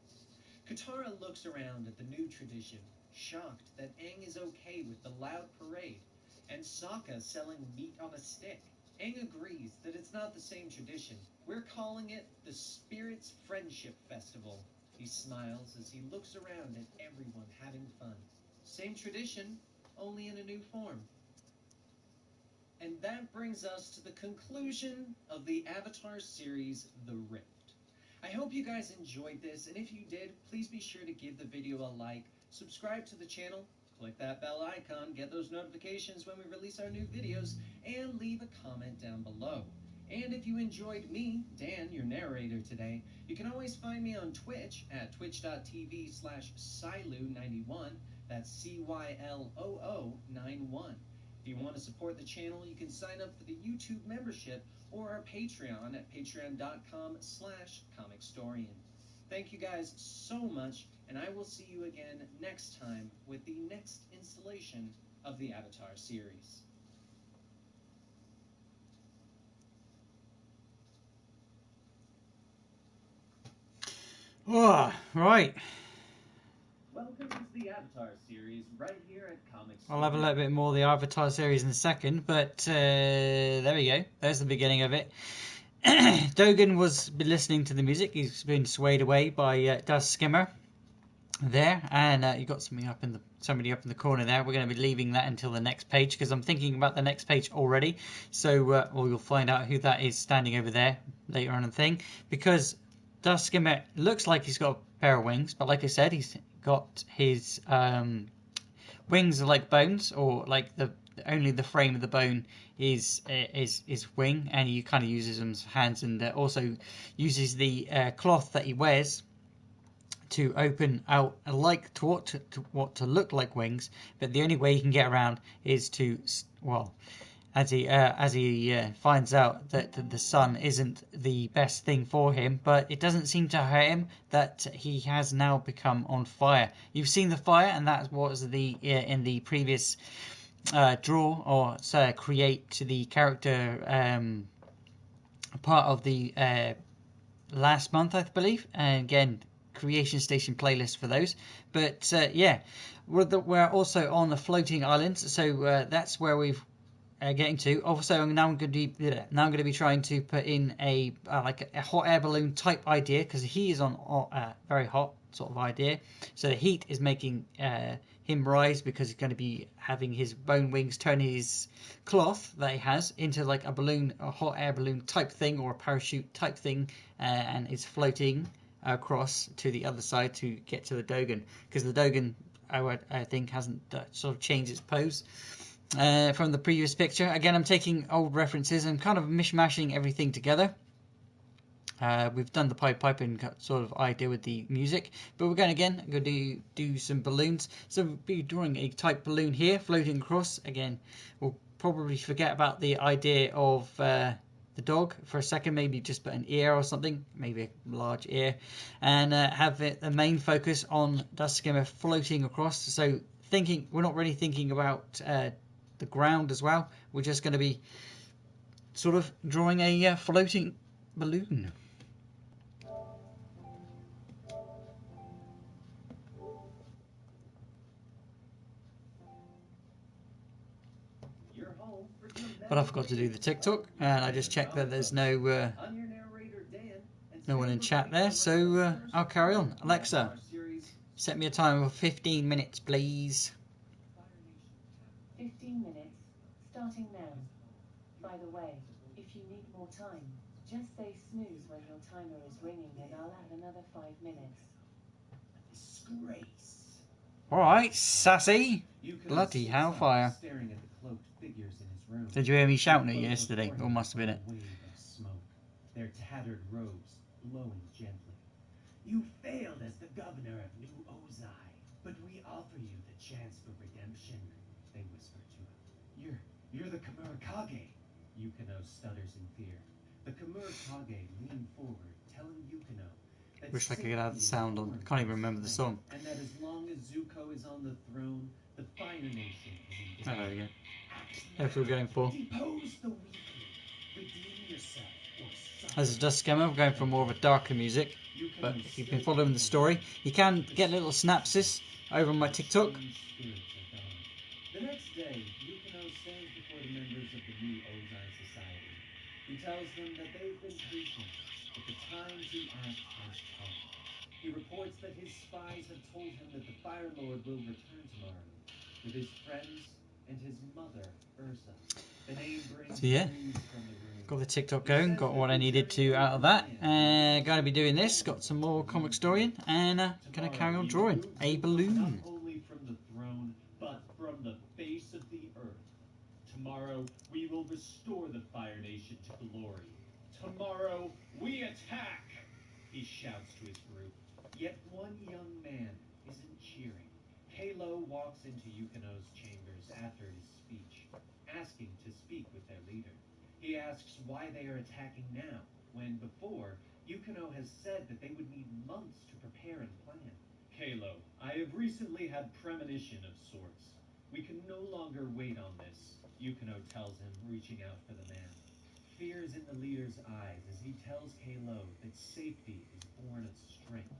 [SPEAKER 3] Katara looks around at the new tradition, shocked that Aang is okay with the loud parade, and Sokka selling meat on a stick. Aang agrees that it's not the same tradition. We're calling it the Spirits Friendship Festival. He smiles as he looks around at everyone having fun. Same tradition, only in a new form. And that brings us to the conclusion of the Avatar series, The Rift. I hope you guys enjoyed this, and if you did, please be sure to give the video a like, subscribe to the channel, click that bell icon, get those notifications when we release our new videos, and leave a comment down below. And if you enjoyed me, Dan, your narrator today, you can always find me on Twitch at twitch.tv/Cyloo91, that's CYLOO91. If you want to support the channel, you can sign up for the YouTube membership or our Patreon at patreon.com/comicstorian. Thank you guys so much, and I will see you again next time with the next installation of the Avatar series.
[SPEAKER 1] Oh, right.
[SPEAKER 3] Welcome to the Avatar series right here at Comics.
[SPEAKER 1] I'll have a little bit more of the Avatar series in a second, but there we go. There's the beginning of it. Dogen was listening to the music. He's been swayed away by Dust Skimmer there, and you got somebody up in the corner there. We're going to be leaving that until the next page because I'm thinking about the next page already. So we'll find out who that is standing over there later on in the thing, because Dust Skimmer looks like he's got a pair of wings, but like I said, he's got his wings are like bones, or like only the frame of the bone is wing, and he kind of uses them as hands, and also uses the cloth that he wears to open out like to what to look like wings. But the only way he can get around is to, well, as he finds out that the sun isn't the best thing for him, but it doesn't seem to hurt him that he has now become on fire. You've seen the fire, and that was the in the previous draw or create the character part of the last month, I believe. And again, Creation Station playlist for those. But yeah, we're also on the floating islands, so that's where we've getting to. Also, now I'm going to be trying to put in a like a hot air balloon type idea, because he is on very hot sort of idea. So the heat is making him rise, because he's going to be having his bone wings turn his cloth that he has into like a balloon, a hot air balloon type thing, or a parachute type thing, and is floating across to the other side to get to the Dogan, because the Dogan I think hasn't sort of changed its pose from the previous picture. Again, I'm taking old references and kind of mishmashing everything together. We've done the Pied Piper and sort of idea with the music, but we're going to do some balloons. So we'll be drawing a type balloon here, floating across. Again, we'll probably forget about the idea of the dog for a second, maybe just put an ear or something, maybe a large ear, and have the main focus on Dust Skimmer floating across. So we're not really thinking about the ground as well. We're just going to be sort of drawing a floating balloon. But I forgot to do the TikTok, and I just checked that there's no one in chat there, so I'll carry on. Alexa, set me a timer of 15 minutes, please.
[SPEAKER 2] 15 minutes, starting now. By the way, if you need more time, just say snooze when your timer is ringing and I'll add another 5 minutes.
[SPEAKER 3] Disgrace.
[SPEAKER 1] Alright, sassy. Bloody hellfire. Did you hear me shouting it yesterday? Or must have been it.
[SPEAKER 3] Their tattered robes blowing gently. You failed as the governor of New Ozai, but we offer you the chance for redemption, they whisper to him. You're the Kamurakage. Yukino stutters in fear. The Kamurakage lean forward, telling Yukino that
[SPEAKER 1] Wish I could have the sound on. I can't even remember the song.
[SPEAKER 3] And that as long as Zuko is on the throne, the Fire Nation is in
[SPEAKER 1] Oh, there we go. That's what we're going for.
[SPEAKER 3] Depose the weakling. Redeem yourself or suffer.
[SPEAKER 1] As a Dust Skimmer, we're going for more of a darker music. But if you've been following the story, you can get little synapses over on my TikTok.
[SPEAKER 3] The next day, Yukino stands before the members of the New Ozai Society. He tells them that they've been patient, but the time to act has come. He reports that his spies have told him that the Fire Lord will return tomorrow with his friends and his mother, Ursa. The name brings
[SPEAKER 1] So yeah,
[SPEAKER 3] news from the room.
[SPEAKER 1] got the TikTok going, got what I needed to out of that. Going to be doing this, got some more comic story in, and going to carry on drawing a balloon.
[SPEAKER 4] Not only from the throne, but from the face of the earth. Tomorrow we will restore the Fire Nation to glory. Tomorrow we attack! He shouts to his group. Yet one young man isn't cheering. Kalo walks into Yukino's chambers after his speech, asking to speak with their leader. He asks why they are attacking now, when before, Yukino has said that they would need months to prepare and plan. Kalo, I have recently had premonition of sorts. We can no longer wait on this, Yukino tells him, reaching out for the man. Fear is in the leader's eyes as he tells Kalo that safety is born of strength.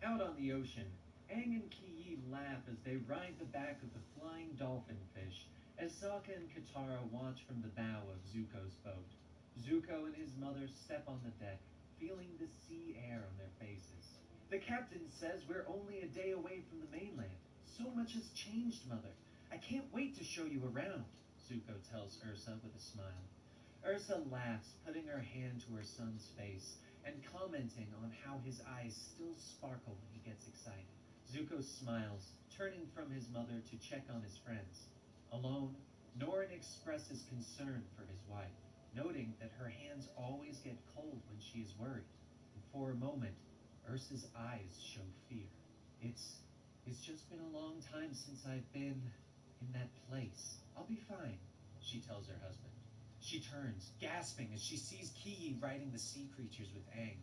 [SPEAKER 4] Out on the ocean, Aang and Ki laugh as they ride the back of the flying dolphin fish as Sokka and Katara watch from the bow of Zuko's boat. Zuko and his mother step on the deck, feeling the sea air on their faces. The captain says we're only a day away from the mainland. So much has changed, Mother. I can't wait to show you around, Zuko tells Ursa with a smile. Ursa laughs, putting her hand to her son's face and commenting on how his eyes still sparkle when he gets excited. Zuko smiles, turning from his mother to check on his friends. Alone, Norin expresses concern for his wife, noting that her hands always get cold when she is worried. And for a moment, Ursa's eyes show fear. It's just been a long time since I've been in that place. I'll be fine, she tells her husband. She turns, gasping as she sees Ki riding the sea creatures with Aang.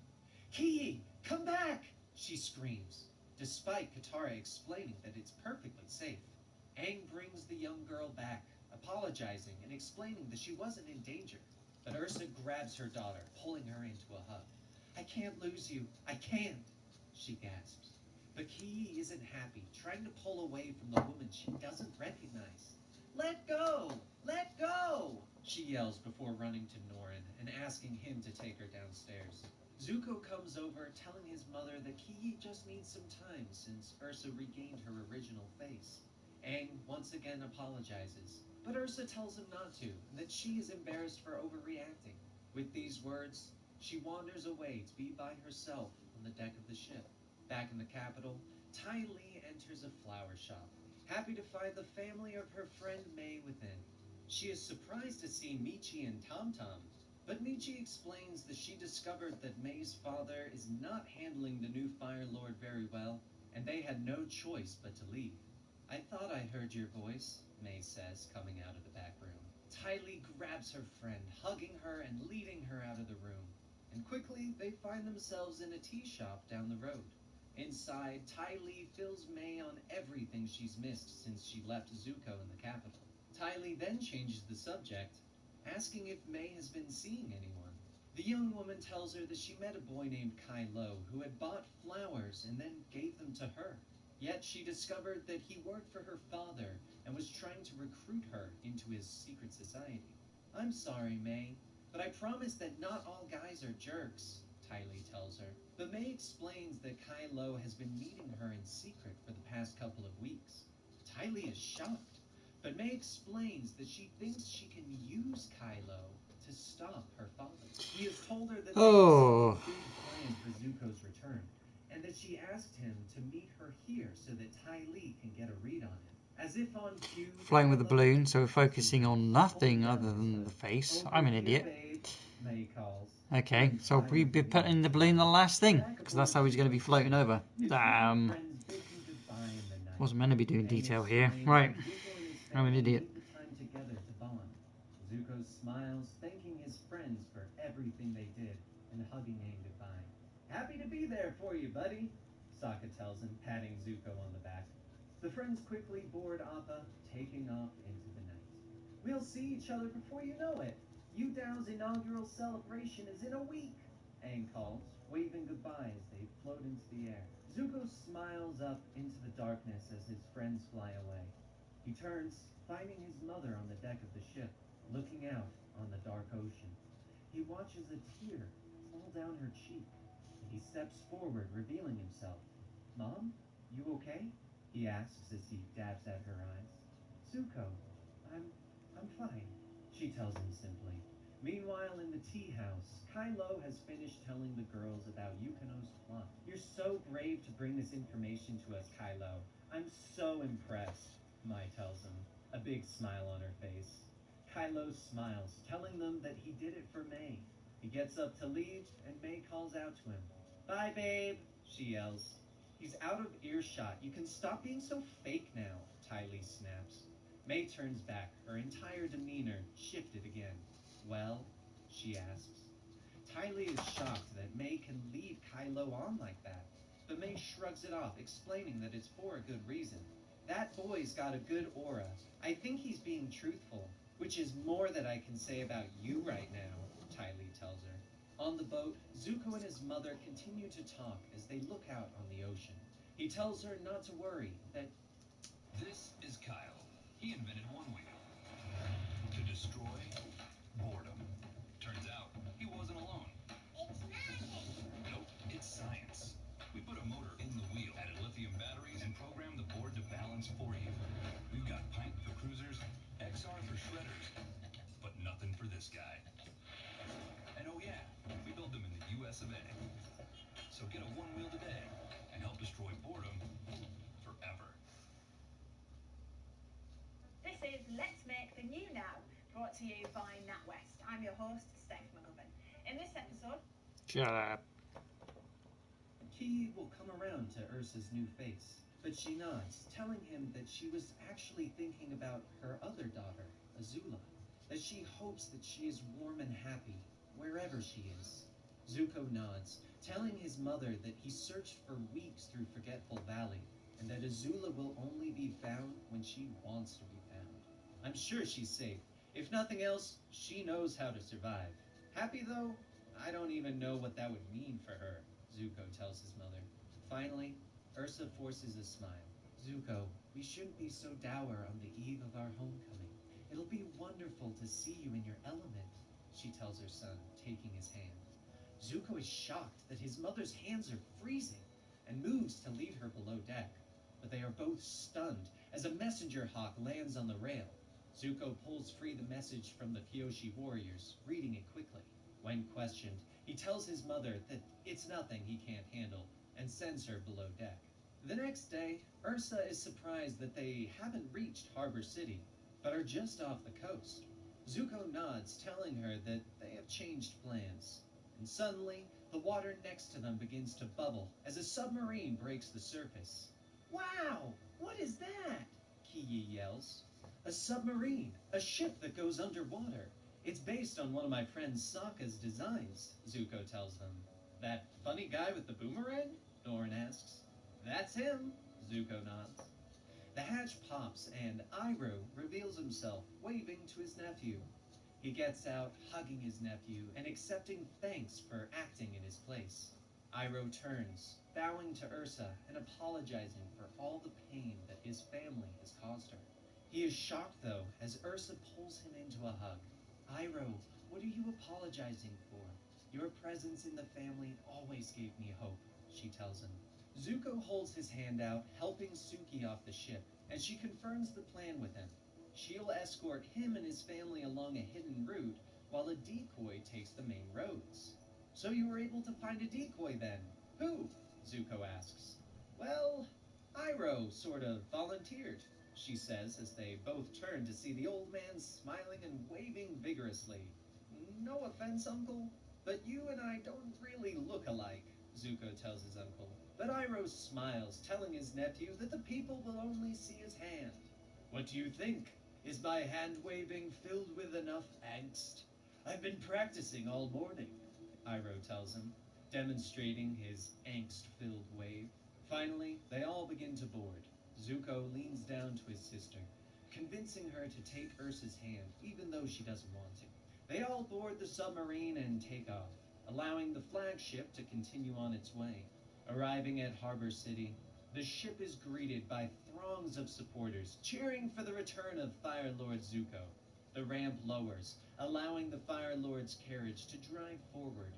[SPEAKER 4] Ki, come back! She screams, despite Katara explaining that it's perfectly safe. Aang brings the young girl back, apologizing and explaining that she wasn't in danger.
[SPEAKER 3] But Ursa grabs her daughter, pulling her into a hug. I can't lose you. I can't, she gasps. But Kii isn't happy, trying to pull away from the woman she doesn't recognize. Let go! Let go! She yells before running to Norin and asking him to take her downstairs. Zuko comes over, telling his mother that Kii just needs some time since Ursa regained her original face. Aang once again apologizes, but Ursa tells him not to, and that she is embarrassed for overreacting. With these words, she wanders away to be by herself on the deck of the ship. Back in the capital, Tai Li enters a flower shop, happy to find the family of her friend May within. She is surprised to see Michi and Tom Tom, but Michi explains that she discovered that May's father is not handling the new Fire Lord very well, and they had no choice but to leave. I thought I heard your voice, May says, coming out of the back room. Tai Li grabs her friend, hugging her and leading her out of the room. And quickly, they find themselves in a tea shop down the road. Inside, Tai Li fills May on everything she's missed since she left Zuko in the capital. Tai Li then changes the subject, asking if May has been seeing anyone. The young woman tells her that she met a boy named Kai Lo who had bought flowers and then gave them to her. Yet she discovered that he worked for her father and was trying to recruit her into his secret society. I'm sorry, May, but I promise that not all guys are jerks, Tai Li tells her. But May explains that Kai Lo has been meeting her in secret for the past couple of weeks. Tai Li is shocked, but May explains that she thinks she can use Kai Lo to stop her father. He has told her that they have something big planned for Zuko's return, and that she asked him to meet her here so that Tai Li can get a read on him. As if on cue,
[SPEAKER 1] Flying with the balloon, so we're focusing on nothing other than the face. I'm an idiot.
[SPEAKER 3] May calls.
[SPEAKER 1] Okay, so I'll be putting the balloon the last thing, because that's how he's going to be floating over. Damn. Wasn't meant to be doing detail here. Right. I'm an idiot.
[SPEAKER 3] Zuko smiles, thanking his friends for everything they did and hugging Aang goodbye. Happy to be there for you, buddy, Sokka tells him, patting Zuko on the back. The friends quickly board Appa, taking off into the night. We'll see each other before you know it. Yu Dao's inaugural celebration is in a week, Aang calls, waving goodbye as they float into the air. Zuko smiles up into the darkness as his friends fly away. He turns, finding his mother on the deck of the ship, looking out on the dark ocean. He watches a tear fall down her cheek, and he steps forward, revealing himself. Mom, you okay? He asks as he dabs at her eyes. Zuko, I'm fine, she tells him simply. Meanwhile, in the tea house, Kai Lo has finished telling the girls about Yukino's plot. You're so brave to bring this information to us, Kai Lo. I'm so impressed, Mai tells him, a big smile on her face. Kai Lo smiles, telling them that he did it for May. He gets up to leave, and May calls out to him. Bye, babe, she yells. He's out of earshot. You can stop being so fake now, Tai Li snaps. May turns back, her entire demeanor shifted again. Well, she asks. Tai Li is shocked that May can lead Kai Lo on like that, but May shrugs it off, explaining that it's for a good reason. That boy's got a good aura. I think he's being truthful, which is more that I can say about you right now, Tai Li tells her. On the boat, Zuko and his mother continue to talk as they look out on the ocean. He tells her not to worry, that
[SPEAKER 5] this is Kyle. He invented one wheel to destroy boredom. Turns out he wasn't alone.
[SPEAKER 6] It's magic.
[SPEAKER 5] Nope, it's science. We put a motor in the wheel, added lithium batteries, and programmed the board to balance for you. We've got Pint for cruisers, XR for shredders, but nothing for this guy. And oh yeah, we built them in the US of A. So get a one wheel today and help destroy boredom forever.
[SPEAKER 6] This is Let's Make the New Now, brought to you by NatWest. I'm your host, Steph McGovern. In this episode...
[SPEAKER 1] Shut up.
[SPEAKER 3] Key will come around to Ursa's new face, but she nods, telling him that she was actually thinking about her other daughter, Azula, that she hopes that she is warm and happy wherever she is. Zuko nods, telling his mother that he searched for weeks through Forgetful Valley, and that Azula will only be found when she wants to be found. I'm sure she's safe, If nothing else, she knows how to survive. Happy though? I don't even know what that would mean for her, Zuko tells his mother. Finally, Ursa forces a smile. Zuko, we shouldn't be so dour on the eve of our homecoming. It'll be wonderful to see you in your element, she tells her son, taking his hand. Zuko is shocked that his mother's hands are freezing and moves to lead her below deck. But they are both stunned as a messenger hawk lands on the rail. Zuko pulls free the message from the Kyoshi warriors, reading it quickly. When questioned, he tells his mother that it's nothing he can't handle and sends her below deck. The next day, Ursa is surprised that they haven't reached Harbor City, but are just off the coast. Zuko nods, telling her that they have changed plans. And suddenly, the water next to them begins to bubble as a submarine breaks the surface. Wow! What is that? Kiyi yells. A submarine, a ship that goes underwater. It's based on one of my friend Sokka's designs, Zuko tells them. That funny guy with the boomerang? Doran asks. That's him, Zuko nods. The hatch pops and Iroh reveals himself, waving to his nephew. He gets out, hugging his nephew and accepting thanks for acting in his place. Iroh turns, bowing to Ursa and apologizing for all the pain that his family has caused her. He is shocked, though, as Ursa pulls him into a hug. Iroh, what are you apologizing for? Your presence in the family always gave me hope, she tells him. Zuko holds his hand out, helping Suki off the ship, and she confirms the plan with him. She'll escort him and his family along a hidden route, while a decoy takes the main roads. So you were able to find a decoy then? Who? Zuko asks. Well, Iroh sort of volunteered, she says as they both turn to see the old man smiling and waving vigorously. No offense, Uncle, but you and I don't really look alike, Zuko tells his uncle. But Iroh smiles, telling his nephew that the people will only see his hand. What do you think? Is my hand waving filled with enough angst? I've been practicing all morning, Iroh tells him, demonstrating his angst-filled wave. Finally, they all begin to board. Zuko leans down to his sister, convincing her to take Ursa's hand, even though she doesn't want to. They all board the submarine and take off, allowing the flagship to continue on its way. Arriving at Harbor City, the ship is greeted by throngs of supporters cheering for the return of Fire Lord Zuko. The ramp lowers, allowing the Fire Lord's carriage to drive forward.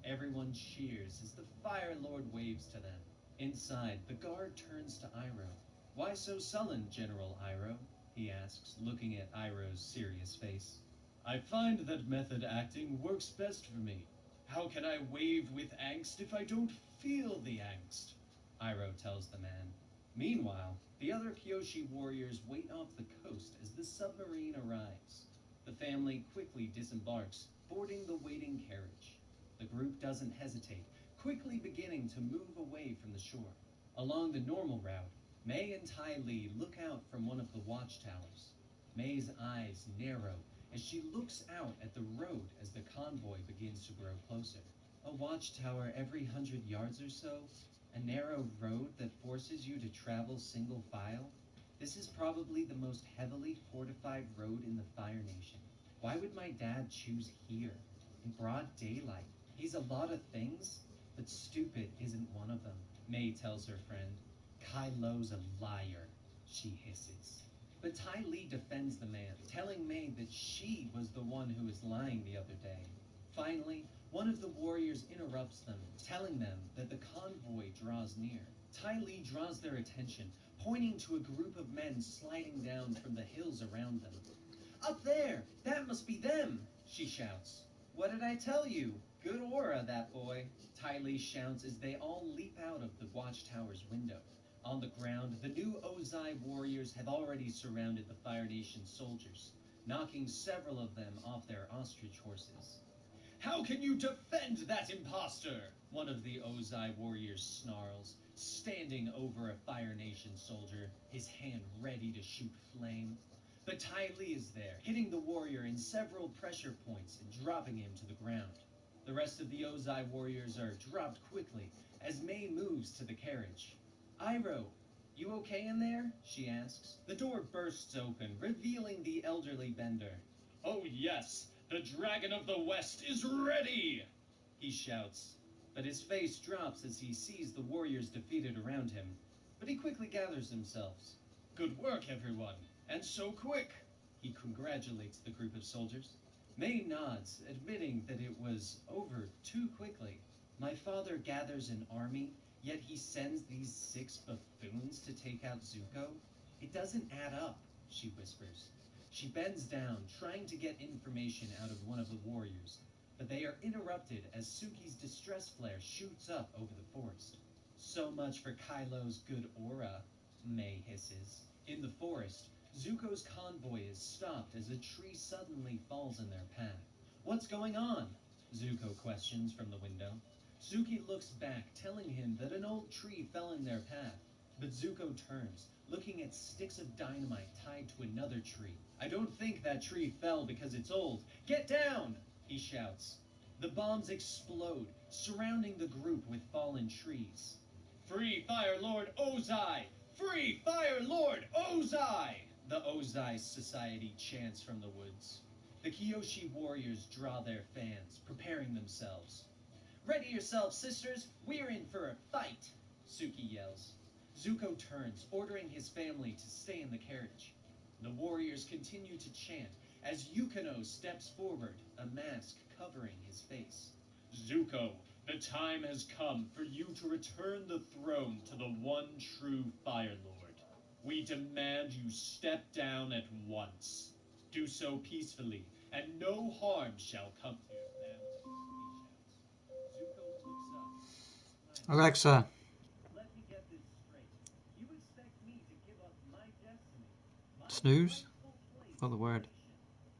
[SPEAKER 3] Everyone cheers as the Fire Lord waves to them. Inside, the guard turns to Iroh. Why so sullen, General Iroh? He asks, looking at Iroh's serious face. I find that method acting works best for me. How can I wave with angst if I don't feel the angst? Iroh tells the man. Meanwhile, the other Kyoshi warriors wait off the coast as the submarine arrives. The family quickly disembarks, boarding the waiting carriage. The group doesn't hesitate, quickly beginning to move away from the shore. Along the normal route, May and Ty Lee look out from one of the watchtowers. May's eyes narrow as she looks out at the road as the convoy begins to grow closer. A watchtower every 100 yards or so? A narrow road that forces you to travel single file? This is probably the most heavily fortified road in the Fire Nation. Why would my dad choose here, in broad daylight? He's a lot of things, but stupid isn't one of them, May tells her friend. Kylo's a liar, she hisses. But Ty Lee defends the man, telling May that she was the one who was lying the other day. Finally, one of the warriors interrupts them, telling them that the convoy draws near. Ty Lee draws their attention, pointing to a group of men sliding down from the hills around them. Up there! That must be them! She shouts. What did I tell you? Good aura, that boy, Ty Lee shouts as they all leap out of the watchtower's window. On the ground, the new Ozai warriors have already surrounded the Fire Nation soldiers, knocking several of them off their ostrich horses. How can you defend that impostor? One of the Ozai warriors snarls, standing over a Fire Nation soldier, his hand ready to shoot flame. But Ty Lee is there, hitting the warrior in several pressure points and dropping him to the ground. The rest of the Ozai warriors are dropped quickly as May moves to the carriage. Iroh, you okay in there? She asks. The door bursts open, revealing the elderly Bender.
[SPEAKER 4] Oh yes, the Dragon of the West is ready!
[SPEAKER 3] He shouts, but his face drops as he sees the warriors defeated around him. But he quickly gathers himself.
[SPEAKER 4] Good work, everyone, and so quick!
[SPEAKER 3] He congratulates the group of soldiers. May nods, admitting that it was over too quickly. My father gathers an army, yet he sends these 6 buffoons to take out Zuko? It doesn't add up, she whispers. She bends down, trying to get information out of one of the warriors, but they are interrupted as Suki's distress flare shoots up over the forest. So much for Kylo's good aura, May hisses. In the forest, Zuko's convoy is stopped as a tree suddenly falls in their path. What's going on? Zuko questions from the window. Suki looks back, telling him that an old tree fell in their path. But Zuko turns, looking at sticks of dynamite tied to another tree. I don't think that tree fell because it's old. Get down! He shouts. The bombs explode, surrounding the group with fallen trees.
[SPEAKER 4] Free Fire Lord Ozai! Free Fire Lord Ozai!
[SPEAKER 3] The Ozai Society chants from the woods. The Kyoshi warriors draw their fans, preparing themselves. Ready yourselves, sisters! We're in for a fight! Suki yells. Zuko turns, ordering his family to stay in the carriage. The warriors continue to chant as Yukino steps forward, a mask covering his face.
[SPEAKER 4] Zuko, the time has come for you to return the throne to the one true Fire Lord. We demand you step down at once. Do so peacefully, and no harm shall come to your family, he shouts.
[SPEAKER 3] Zuko looks up.
[SPEAKER 1] Alexa,
[SPEAKER 3] Let me get this straight. You expect me to give up my destiny? My
[SPEAKER 1] snooze?
[SPEAKER 3] rightful place
[SPEAKER 1] What the
[SPEAKER 3] in
[SPEAKER 1] word?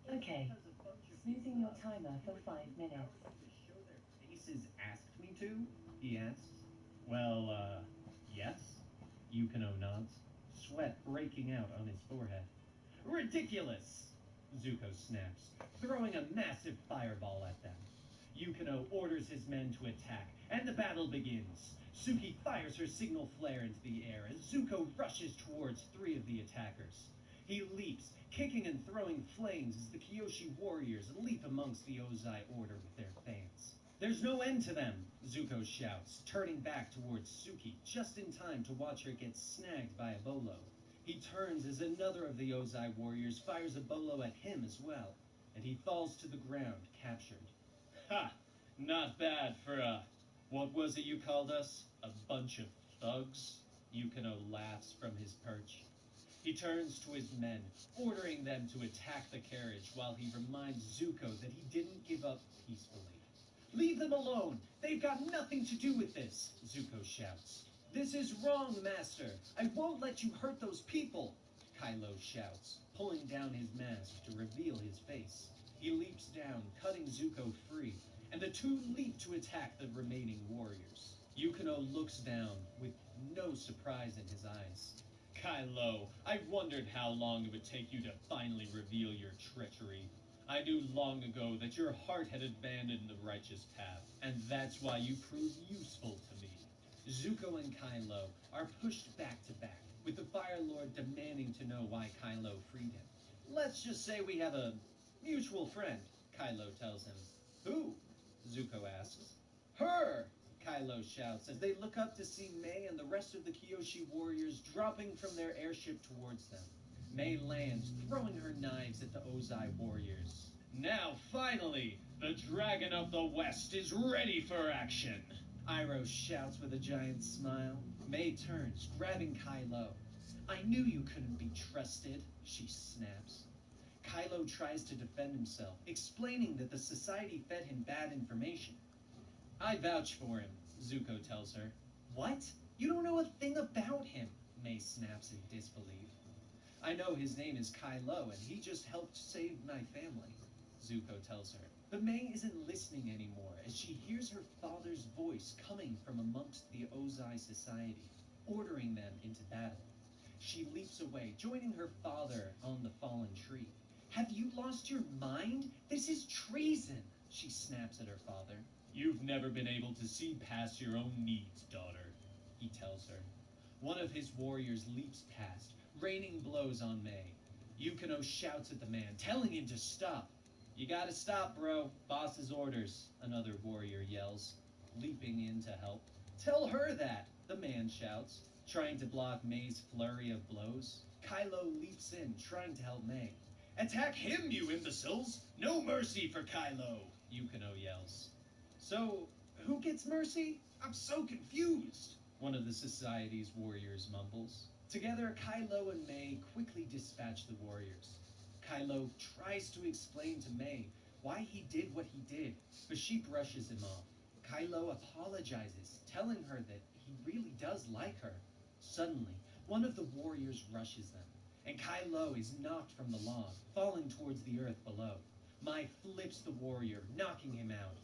[SPEAKER 3] the nation,
[SPEAKER 2] Okay.
[SPEAKER 3] because a bunch of
[SPEAKER 2] Snoozing
[SPEAKER 3] people
[SPEAKER 2] your timer for 5 minutes.
[SPEAKER 3] to show their faces asked me to? He asks. Well, yes. Yukino nods, sweat breaking out on his forehead. Ridiculous! Zuko snaps, throwing a massive fireball at them. Yukino orders his men to attack, and the battle begins. Suki fires her signal flare into the air as Zuko rushes towards 3 of the attackers. He leaps, kicking and throwing flames as the Kyoshi warriors leap amongst the Ozai Order with their fans. There's no end to them, Zuko shouts, turning back towards Suki just in time to watch her get snagged by a bolo. He turns as another of the Ozai warriors fires a bolo at him as well, and he falls to the ground, captured.
[SPEAKER 4] Ha! Not bad for what was it you called us? A bunch of thugs?
[SPEAKER 3] Yukino laughs from his perch. He turns to his men, ordering them to attack the carriage while he reminds Zuko that he didn't give up peacefully. Leave them alone! They've got nothing to do with this, Zuko shouts. This is wrong, Master! I won't let you hurt those people! Kylo shouts, pulling down his mask to reveal his face. He leaps down, cutting Zuko free, and the 2 leap to attack the remaining warriors. Yukino looks down, with no surprise in his eyes.
[SPEAKER 4] Kylo, I wondered how long it would take you to finally reveal your treachery. I knew long ago that your heart had abandoned the righteous path, and that's why you proved useful to me. Zuko and Kylo are pushed back to back, with the Fire Lord demanding to know why Kylo freed him. Let's just say we have a mutual friend, Kylo tells him. Who? Zuko asks. Her! Kylo shouts as they look up to see May and the rest of the Kyoshi warriors dropping from their airship towards them. May lands, throwing her knives at the Ozai warriors. Now, finally, the Dragon of the West is ready for action! Iroh shouts with a giant smile. May turns, grabbing Kylo. I knew you couldn't be trusted, she snaps. Kylo tries to defend himself, explaining that the society fed him bad information. I vouch for him, Zuko tells her. What? You don't know a thing about him, May snaps in disbelief. I know his name is Kylo, and he just helped save my family, Zuko tells her. But May isn't listening anymore as she hears her father's voice coming from amongst the Ozai Society, ordering them into battle. She leaps away, joining her father on the fallen tree. Have you lost your mind? This is treason, she snaps at her father. You've never been able to see past your own needs, daughter, he tells her. One of his warriors leaps past, raining blows on May.
[SPEAKER 3] Yukino shouts at the man, telling him to stop. You gotta stop, bro. Boss's orders, another warrior yells, leaping in to help. Tell her that, the man shouts, trying to block May's flurry of blows. Kylo leaps in, trying to help May. Attack him, you imbeciles! No mercy for Kylo, Yukino yells. So, who gets mercy? I'm so confused, one of the society's warriors mumbles. Together, Kylo and May quickly dispatch the warriors. Kylo tries to explain to May why he did what he did, but she brushes him off. Kylo apologizes, telling her that he really does like her. Suddenly, one of the warriors rushes them, and Kylo is knocked from the log, falling towards the earth below. Mai flips the warrior, knocking him out.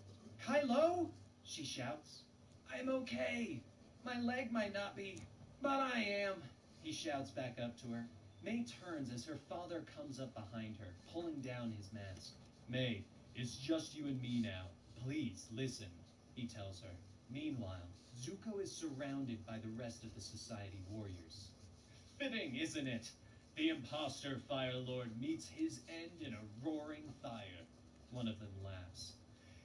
[SPEAKER 3] Kylo, she shouts. I'm okay. My leg might not be, but I am, he shouts back up to her. May turns as her father comes up behind her, pulling down his mask. May, it's just you and me now. Please, listen, he tells her. Meanwhile, Zuko is surrounded by the rest of the society warriors. Fitting, isn't it? The imposter Fire Lord meets his end in a roaring fire. One of them laughs.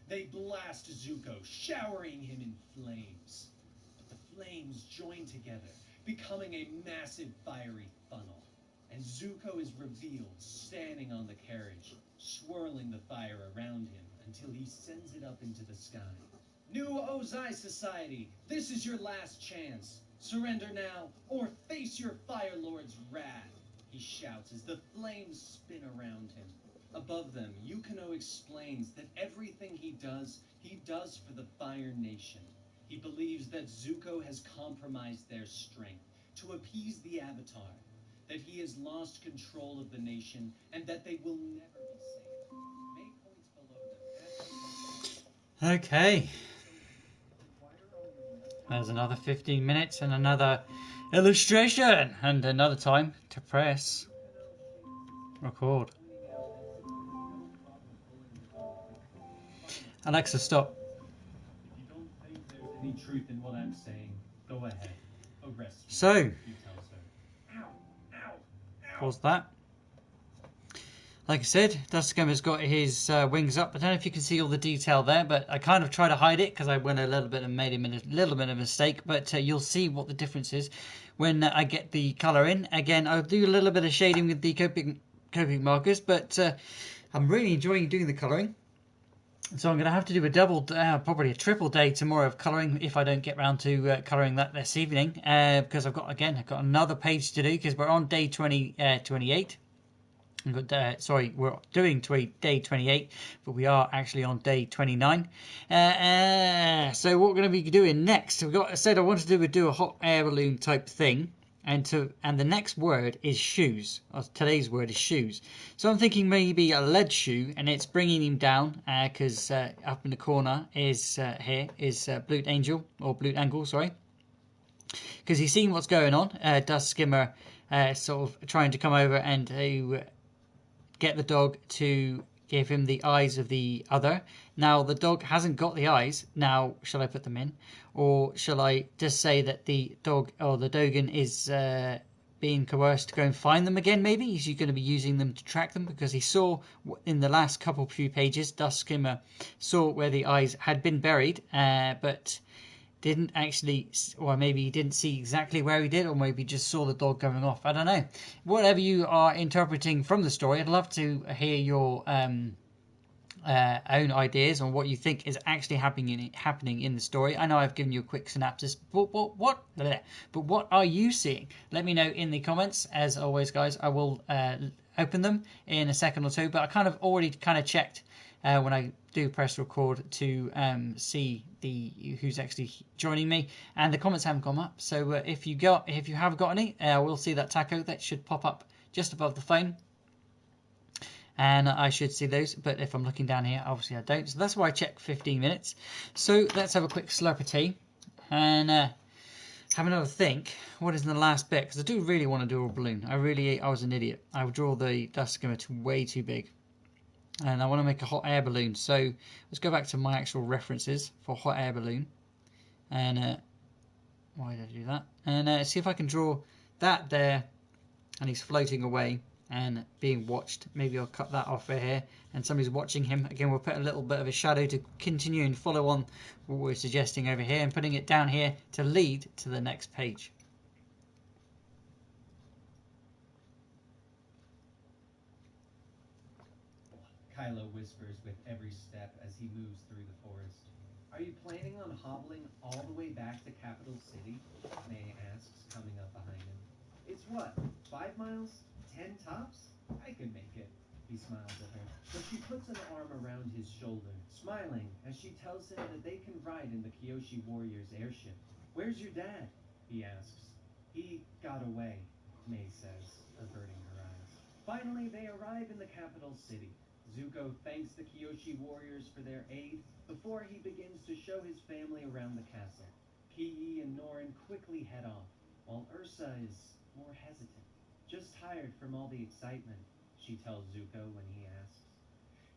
[SPEAKER 3] They blast Zuko, showering him in flames. But the flames join together, becoming a massive fiery funnel. And Zuko is revealed standing on the carriage, swirling the fire around him until he sends it up into the sky. New Ozai Society, this is your last chance. Surrender now, or face your Fire Lord's wrath, he shouts as the flames spin around him. Above them, Yukino explains that everything he does for the Fire Nation. He believes that Zuko has compromised their strength to appease the Avatar, that he has lost control of the nation, and that they will never be safe. May points below them.
[SPEAKER 1] Okay. There's another 15 minutes and another illustration and another time to press record. Alexa, stop.
[SPEAKER 3] If you don't think there's any truth in what I'm saying, go ahead. Arrest me,
[SPEAKER 1] So,
[SPEAKER 3] he tells her. Ow, ow, ow.
[SPEAKER 1] pause that. Like I said, Duscummer's got his wings up. I don't know if you can see all the detail there, but I kind of try to hide it because I went a little bit and made him a little bit of a mistake. But you'll see what the difference is when I get the colour in. Again, I'll do a little bit of shading with the Copic markers, but I'm really enjoying doing the colouring. So I'm going to have to do a double, probably a triple day tomorrow of colouring if I don't get round to colouring that this evening. Because I've got another page to do because we're on day 28. We're doing day 28, but we are actually on day 29. So what we're going to be doing next, I said I wanted to do a hot air balloon type thing, and the next word is shoes. Today's word is shoes. So I'm thinking maybe a lead shoe, and it's bringing him down because up in the corner is Blue Angel or Blue Angle, sorry, because he's seen what's going on. Dust Skimmer sort of trying to come over and to get the dog to give him the eyes of the other. Now, the dog hasn't got the eyes. Now, shall I put them in? Or shall I just say that the dog or the Dogan is being coerced to go and find them again, maybe? Is he going to be using them to track them? Because he saw in the last few pages, Dust Skimmer saw where the eyes had been buried, but didn't actually, or maybe he didn't see exactly where he did, or maybe just saw the dog going off. I don't know. Whatever you are interpreting from the story, I'd love to hear your own ideas on what you think is actually happening in the story. I know I've given you a quick synopsis, but what are you seeing? Let me know in the comments. As always, guys, I will open them in a second or two, but I already checked when I do press record to see who's actually joining me, and the comments haven't come up. So if you have got any, we'll see that taco that should pop up just above the phone, and I should see those. But if I'm looking down here, obviously I don't. So that's why I check 15 minutes. So let's have a quick slurp of tea and have another think. What is in the last bit? Because I do really want to do a balloon. I was an idiot. I would draw the dust skimmer way too big. And I want to make a hot air balloon. So let's go back to my actual references for hot air balloon. And why did I do that? And see if I can draw that there. And he's floating away. and being watched. Maybe I'll cut that off right here, and somebody's watching him. Again, we'll put a little bit of a shadow to continue and follow on what we're suggesting over here, and putting it down here to lead to the next page.
[SPEAKER 3] Kylo whispers with every step as he moves through the forest. Are you planning on hobbling all the way back to Capital City? May asks, coming up behind him. It's what, 5 miles? 10 tops? I can make it. He smiles at her, but she puts an arm around his shoulder, smiling as she tells him that they can ride in the Kyoshi Warrior's airship. Where's your dad? He asks. He got away, May says, averting her eyes. Finally, they arrive in the capital city. Zuko thanks the Kyoshi warriors for their aid before he begins to show his family around the castle. Ki and Norin quickly head off, while Ursa is more hesitant. Just tired from all the excitement, she tells Zuko when he asks.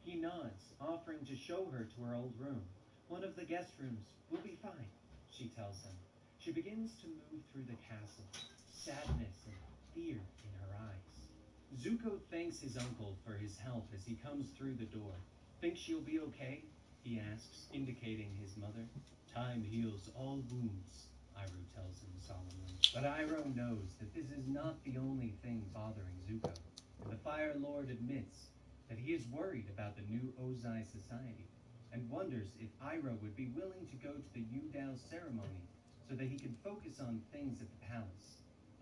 [SPEAKER 3] He nods, offering to show her to her old room. One of the guest rooms will be fine, she tells him. She begins to move through the castle, sadness and fear in her eyes. Zuko thanks his uncle for his help as he comes through the door. Think she'll be okay? He asks, indicating his mother. Time heals all wounds, Iroh tells him solemnly. But Iroh knows that this is not the only thing bothering Zuko, and the Fire Lord admits that he is worried about the new Ozai society, and wonders if Iroh would be willing to go to the Yu-Dao ceremony so that he could focus on things at the palace.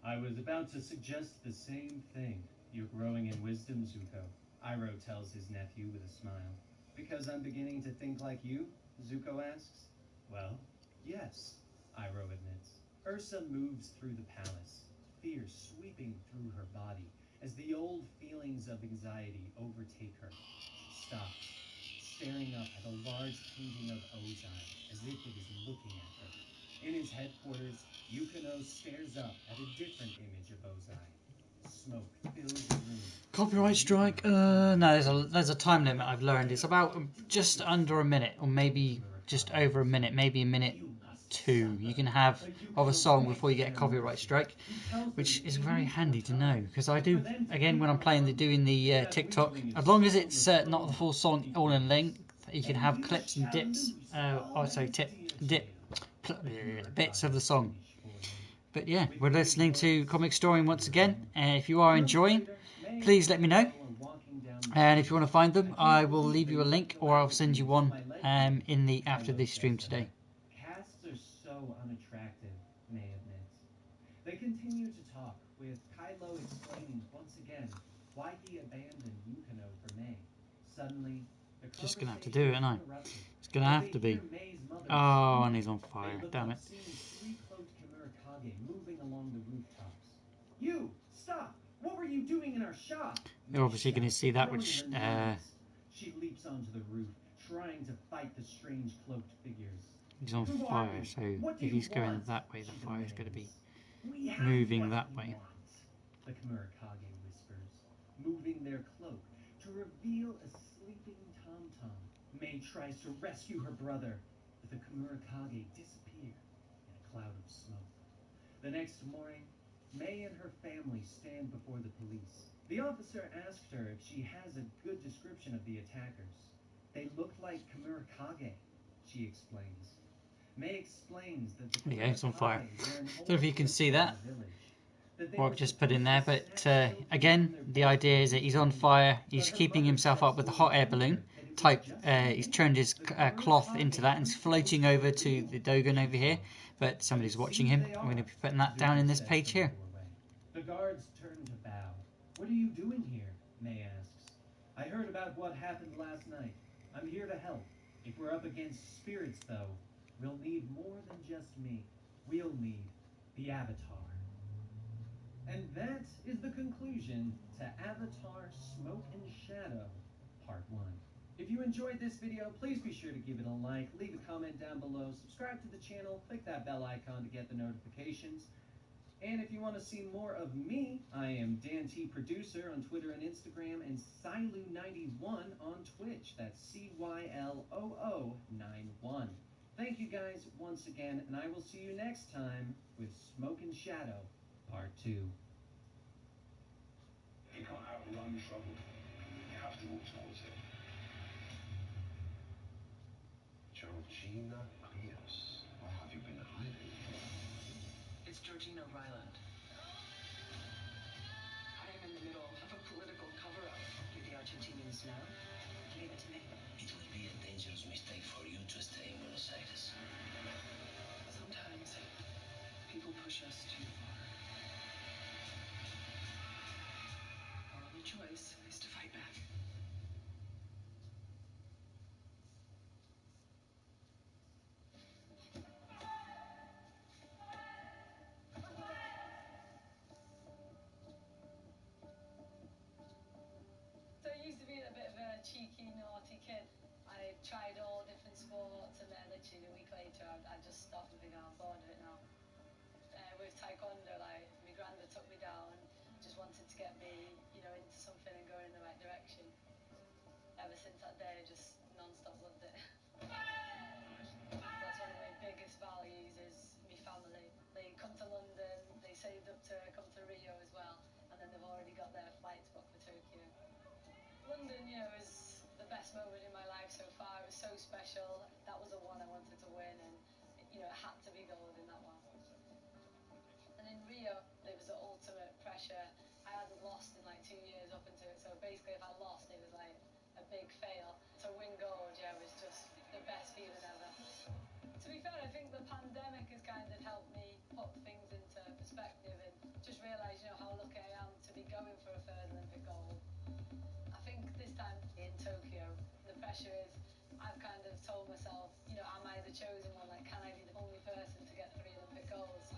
[SPEAKER 3] I was about to suggest the same thing. You're growing in wisdom, Zuko, Iroh tells his nephew with a smile. Because I'm beginning to think like you? Zuko asks. Well, yes, Iroh admits. Ursa moves through the palace, fear sweeping through her body as the old feelings of anxiety overtake her. She stops, staring up at a large painting of Ozai as if it is looking at her. In his headquarters, Yukino stares up at a different image of Ozai. Smoke fills the room.
[SPEAKER 1] Copyright strike? No, there's a time limit I've learned. It's about just under a minute, or maybe just over a minute, maybe a minute 2. You can have of a song before you get a copyright strike, which is very handy to know, because I do, again, when I'm doing the TikTok, as long as it's not the full song all in length, you can have clips and dips, bits of the song. But yeah, we're listening to Comic Story once again. If you are enjoying, please let me know. And if you want to find them, I will leave you a link, or I'll send you one after this stream today.
[SPEAKER 3] Casts are so unattractive, May admits. They continue to talk, with Kylo explaining once again why he abandoned Yukino for May. Suddenly, the
[SPEAKER 1] Just gonna have to do it, aren't I?
[SPEAKER 3] interrupted.
[SPEAKER 1] It's gonna have to be. Oh, and he's on fire. Damn it.
[SPEAKER 3] Moving along the rooftops. You stop! What were you doing in our shop?
[SPEAKER 1] You're obviously going to see that, which
[SPEAKER 3] She leaps onto the roof, trying to fight the strange cloaked figures.
[SPEAKER 1] he's on fire. So if he's going that way, the fire is going to be moving that way.
[SPEAKER 3] The Kamurakage whispers, moving their cloak to reveal a sleeping Tom-Tom. May tries to rescue her brother, but the Kamurakage disappear in a cloud of smoke. The next morning, May and her family stand before the police. The officer asked her if she has a good description of the attackers. They look like Kamurakage, she explains. May explains that the
[SPEAKER 1] Yeah, it's on fire.
[SPEAKER 3] Kamurakage
[SPEAKER 1] Don't know if you can see that,
[SPEAKER 3] that
[SPEAKER 1] what I've just put in there, but again, the idea is that he's on fire. He's keeping himself up with the hot air balloon type. He's turned his cloth into that and is floating over to the Dogon over here. But somebody's watching him. I'm going to be putting that down in this page here.
[SPEAKER 3] The guards turn to bow. What are you doing here? May asks. I heard about what happened last night. I'm here to help. If we're up against spirits, though, we'll need more than just me. We'll need the Avatar. And that is the conclusion to Avatar Smoke and Shadow, Part 1. If you enjoyed this video, please be sure to give it a like, leave a comment down below, subscribe to the channel, click that bell icon to get the notifications. And if you want to see more of me, I am Dan T Producer on Twitter and Instagram, and Silu91 on Twitch. That's CYLOO91. Thank you guys once again, and I will see you next time with Smoke and Shadow, Part 2.
[SPEAKER 7] You can't outrun trouble. You have to walk towards it. Georgina Rios. Where have you been hiding?
[SPEAKER 8] It's Georgina Ryland. I am in the middle of a political cover-up. Do the Argentinians know? Leave it to me.
[SPEAKER 9] It would be a dangerous mistake for you to stay in Buenos Aires.
[SPEAKER 8] Sometimes people push us too far. Our only choice is to fight back.
[SPEAKER 10] So I used to be a bit of a cheeky, naughty kid. I tried all different sports, and then literally a week later, I just stopped and think, I'm bored of it now. With taekwondo, like, my granddad took me down, just wanted to get me, into something and going in the right direction. Ever since that day, I just non-stop loved it. That's one of my biggest values is my family. They come to London, they saved up to come to Rio as well, and then they've already got their flights booked for Tokyo. London, is the best moment in my life so far. It was so special. That was the one I wanted to win, and it had to be gold in that one. And in Rio, it was the ultimate pressure. I hadn't lost in like 2 years up into it, so basically if I lost, it was like a big fail. To win gold, was just the best feeling ever. To be fair, I think the pandemic has kind of helped me put things into perspective and just realise, how lucky I am to be going for a third Olympic gold. I think this time in Tokyo, the pressure is, I've kind of told myself, am I the chosen one? Like, can I be the only person to get 3 Olympic golds?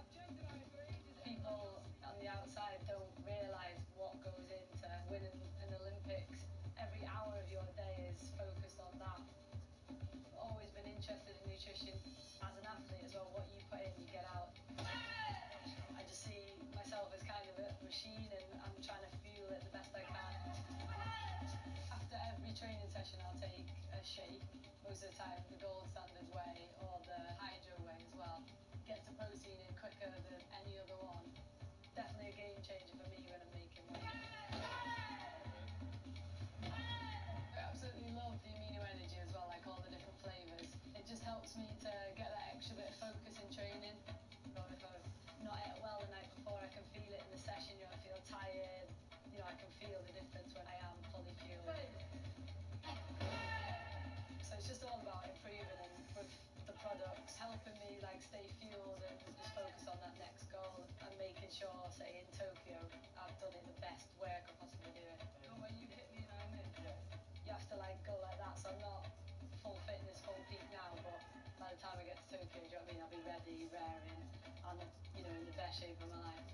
[SPEAKER 10] People on the outside don't realise what goes into winning an Olympics. Every hour of your day is focused on that. I've always been interested in nutrition. As an athlete as well, what you put in, you get out. I just see myself as kind of a machine, and I'm trying to fuel it the best I can. After every training session, I'll take a shake. Most of the time, the gold standard way or the hydro way as well. Gets the protein in quicker than any other one. Definitely a game changer for me when I'm making weight. I absolutely love the amino energy as well, like all the different flavours. It just helps me to get that extra bit of focus in training. Or if I've not ate well the night before, I can feel it in the session. I feel tired. I can feel the difference when I am fully fueled. So it's just all about improving, and with the products helping me stay fueled and just focus on that next goal, and making sure, say in Tokyo, I've done it the best way I could possibly do it. When you hit me and I'm in, you have to go like that. So I'm not full fitness, full peak now, but by the time I get to Tokyo, do you know what I mean? I'll be ready, raring, and in the best shape of my life.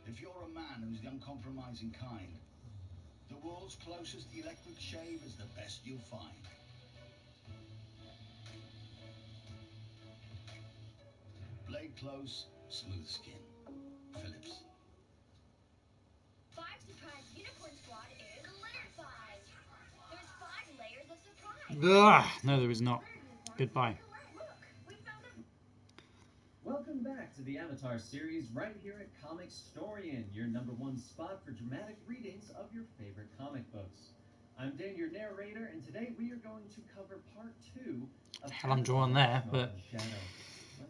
[SPEAKER 9] If you're a man who's the uncompromising kind, the world's closest electric shave is the best you'll find. Blade close, smooth skin. Philips.
[SPEAKER 11] 5 Surprise Unicorn Squad is Glitter 5. There's 5 layers of surprise.
[SPEAKER 1] No, there is not. Goodbye.
[SPEAKER 11] Look, we found a...
[SPEAKER 3] Welcome back to the Avatar series right here at Comicstorian, your #1 spot for dramatic readings of your favorite comic books. I'm Dan, your narrator, and today we are going to cover part 2 of
[SPEAKER 1] Hell, I'm drawing there, but
[SPEAKER 3] Shadow.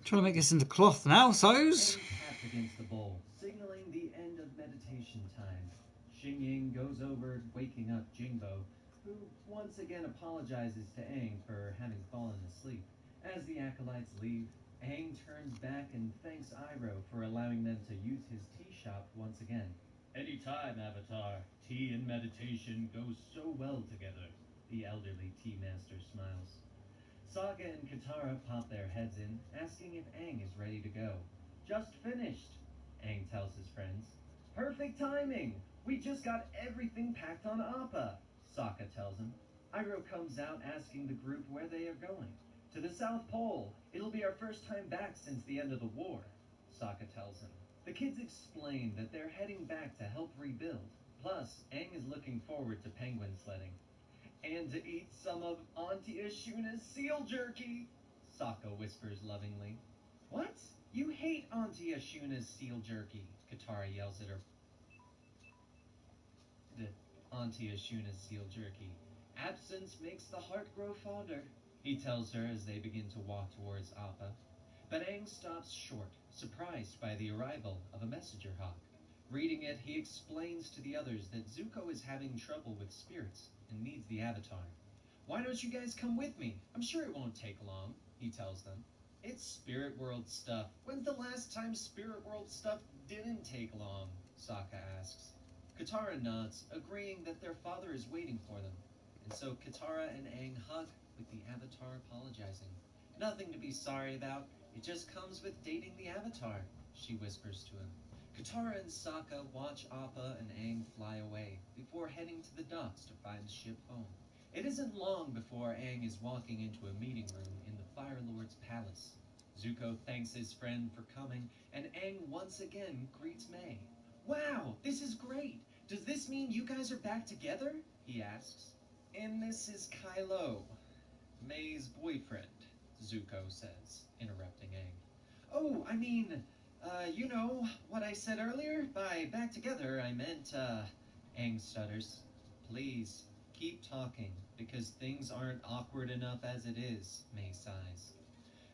[SPEAKER 1] trying to make this into cloth now, so's.
[SPEAKER 3] Taps against the bowl, signaling the end of meditation time. Xing Ying goes over waking up Jingbo, who once again apologizes to Aang for having fallen asleep. As the acolytes leave, Aang turns back and thanks Iroh for allowing them to use his tea shop once again.
[SPEAKER 4] Anytime, Avatar. Tea and meditation go so well together.
[SPEAKER 3] The elderly tea master smiles. Saga and Katara pop their heads in, asking if Aang is ready to go. Just finished, Aang tells his friends. Perfect timing! We just got everything packed on Appa, Sokka tells him. Iroh comes out asking the group where they are going. To the South Pole. It'll be our first time back since the end of the war. Sokka tells him. The kids explain that they're heading back to help rebuild. Plus, Aang is looking forward to penguin sledding. And to eat some of Auntie Ashuna's seal jerky, Sokka whispers lovingly. What? You hate Auntie Ashuna's seal jerky, Katara yells at her. Auntie Ashuna's seal jerky. Absence makes the heart grow fonder, he tells her as they begin to walk towards Appa. But Aang stops short, surprised by the arrival of a messenger hawk. Reading it, he explains to the others that Zuko is having trouble with spirits and needs the Avatar. Why don't you guys come with me? I'm sure it won't take long, he tells them. It's Spirit World stuff. When's the last time Spirit World stuff didn't take long? Sokka asks. Katara nods, agreeing that their father is waiting for them. And so Katara and Aang hug, with the Avatar apologizing. Nothing to be sorry about. It just comes with dating the Avatar, she whispers to him. Katara and Sokka watch Appa and Aang fly away before heading to the docks to find the ship home. It isn't long before Aang is walking into a meeting room in the Fire Lord's palace. Zuko thanks his friend for coming, and Aang once again greets Mai. Wow, this is great! Does this mean you guys are back together? He asks. And this is Kylo, Mai's boyfriend, Zuko says, interrupting Aang. Oh, I mean, you know what I said earlier? By back together, I meant, Aang stutters. Please, keep talking, because things aren't awkward enough as it is, Mai sighs.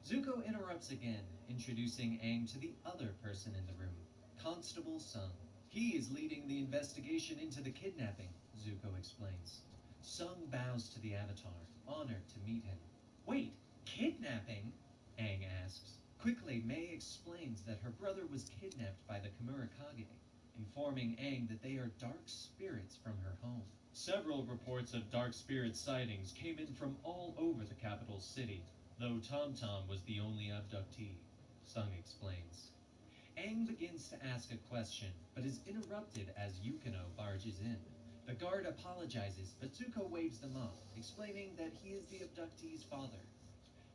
[SPEAKER 3] Zuko interrupts again, introducing Aang to the other person in the room, Constable Sung. He is leading the investigation into the kidnapping, Zuko explains. Sung bows to the Avatar, honored to meet him. Wait, kidnapping? Aang asks. Quickly, Mai explains that her brother was kidnapped by the Kamurakage, informing Aang that they are dark spirits from her home.
[SPEAKER 4] Several reports of dark spirit sightings came in from all over the capital city, though Tom Tom was the only abductee, Sung explains.
[SPEAKER 3] Aang begins to ask a question, but is interrupted as Yukino barges in. The guard apologizes, but Zuko waves them off, explaining that he is the abductee's father.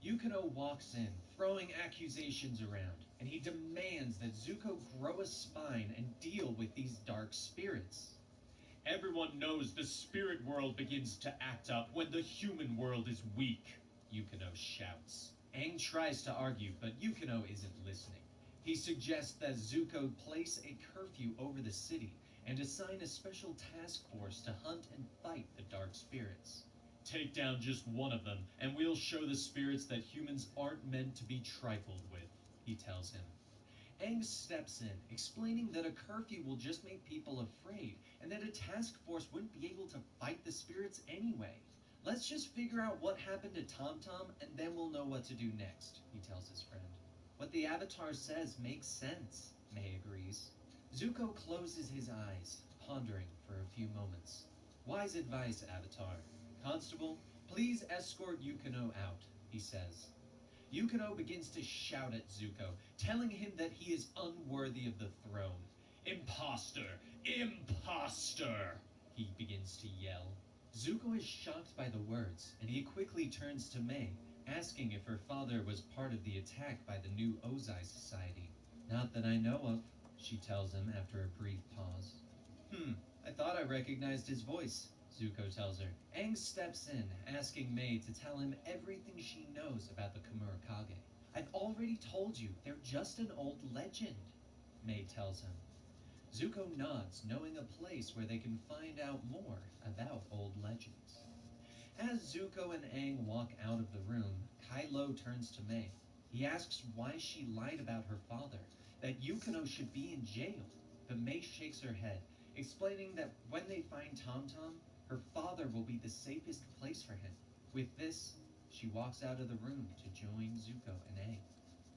[SPEAKER 3] Yukino walks in, throwing accusations around, and he demands that Zuko grow a spine and deal with these dark spirits.
[SPEAKER 4] Everyone knows the spirit world begins to act up when the human world is weak, Yukino shouts.
[SPEAKER 3] Aang tries to argue, but Yukino isn't listening. He suggests that Zuko place a curfew over the city and assign a special task force to hunt and fight the dark spirits.
[SPEAKER 4] Take down just one of them, and we'll show the spirits that humans aren't meant to be trifled with, he tells him.
[SPEAKER 3] Aang steps in, explaining that a curfew will just make people afraid, and that a task force wouldn't be able to fight the spirits anyway. Let's just figure out what happened to Tom Tom, and then we'll know what to do next, he tells his friend. What the Avatar says makes sense, Mai agrees. Zuko closes his eyes, pondering for a few moments. Wise advice, Avatar. Constable, please escort Yukino out, he says. Yukino begins to shout at Zuko, telling him that he is unworthy of the throne.
[SPEAKER 4] Imposter! Imposter!
[SPEAKER 3] He begins to yell. Zuko is shocked by the words, and he quickly turns to Mai, asking if her father was part of the attack by the new Ozai Society. Not that I know of, she tells him after a brief pause. I thought I recognized his voice, Zuko tells her. Aang steps in, asking Mai to tell him everything she knows about the Kamurakage. I've already told you, they're just an old legend, Mai tells him. Zuko nods, knowing a place where they can find out more about old legends. As Zuko and Aang walk out of the room, Kylo turns to Mai. He asks why she lied about her father, that Yukino should be in jail, but Mai shakes her head, explaining that when they find Tom Tom, her father will be the safest place for him. With this, she walks out of the room to join Zuko and Aang.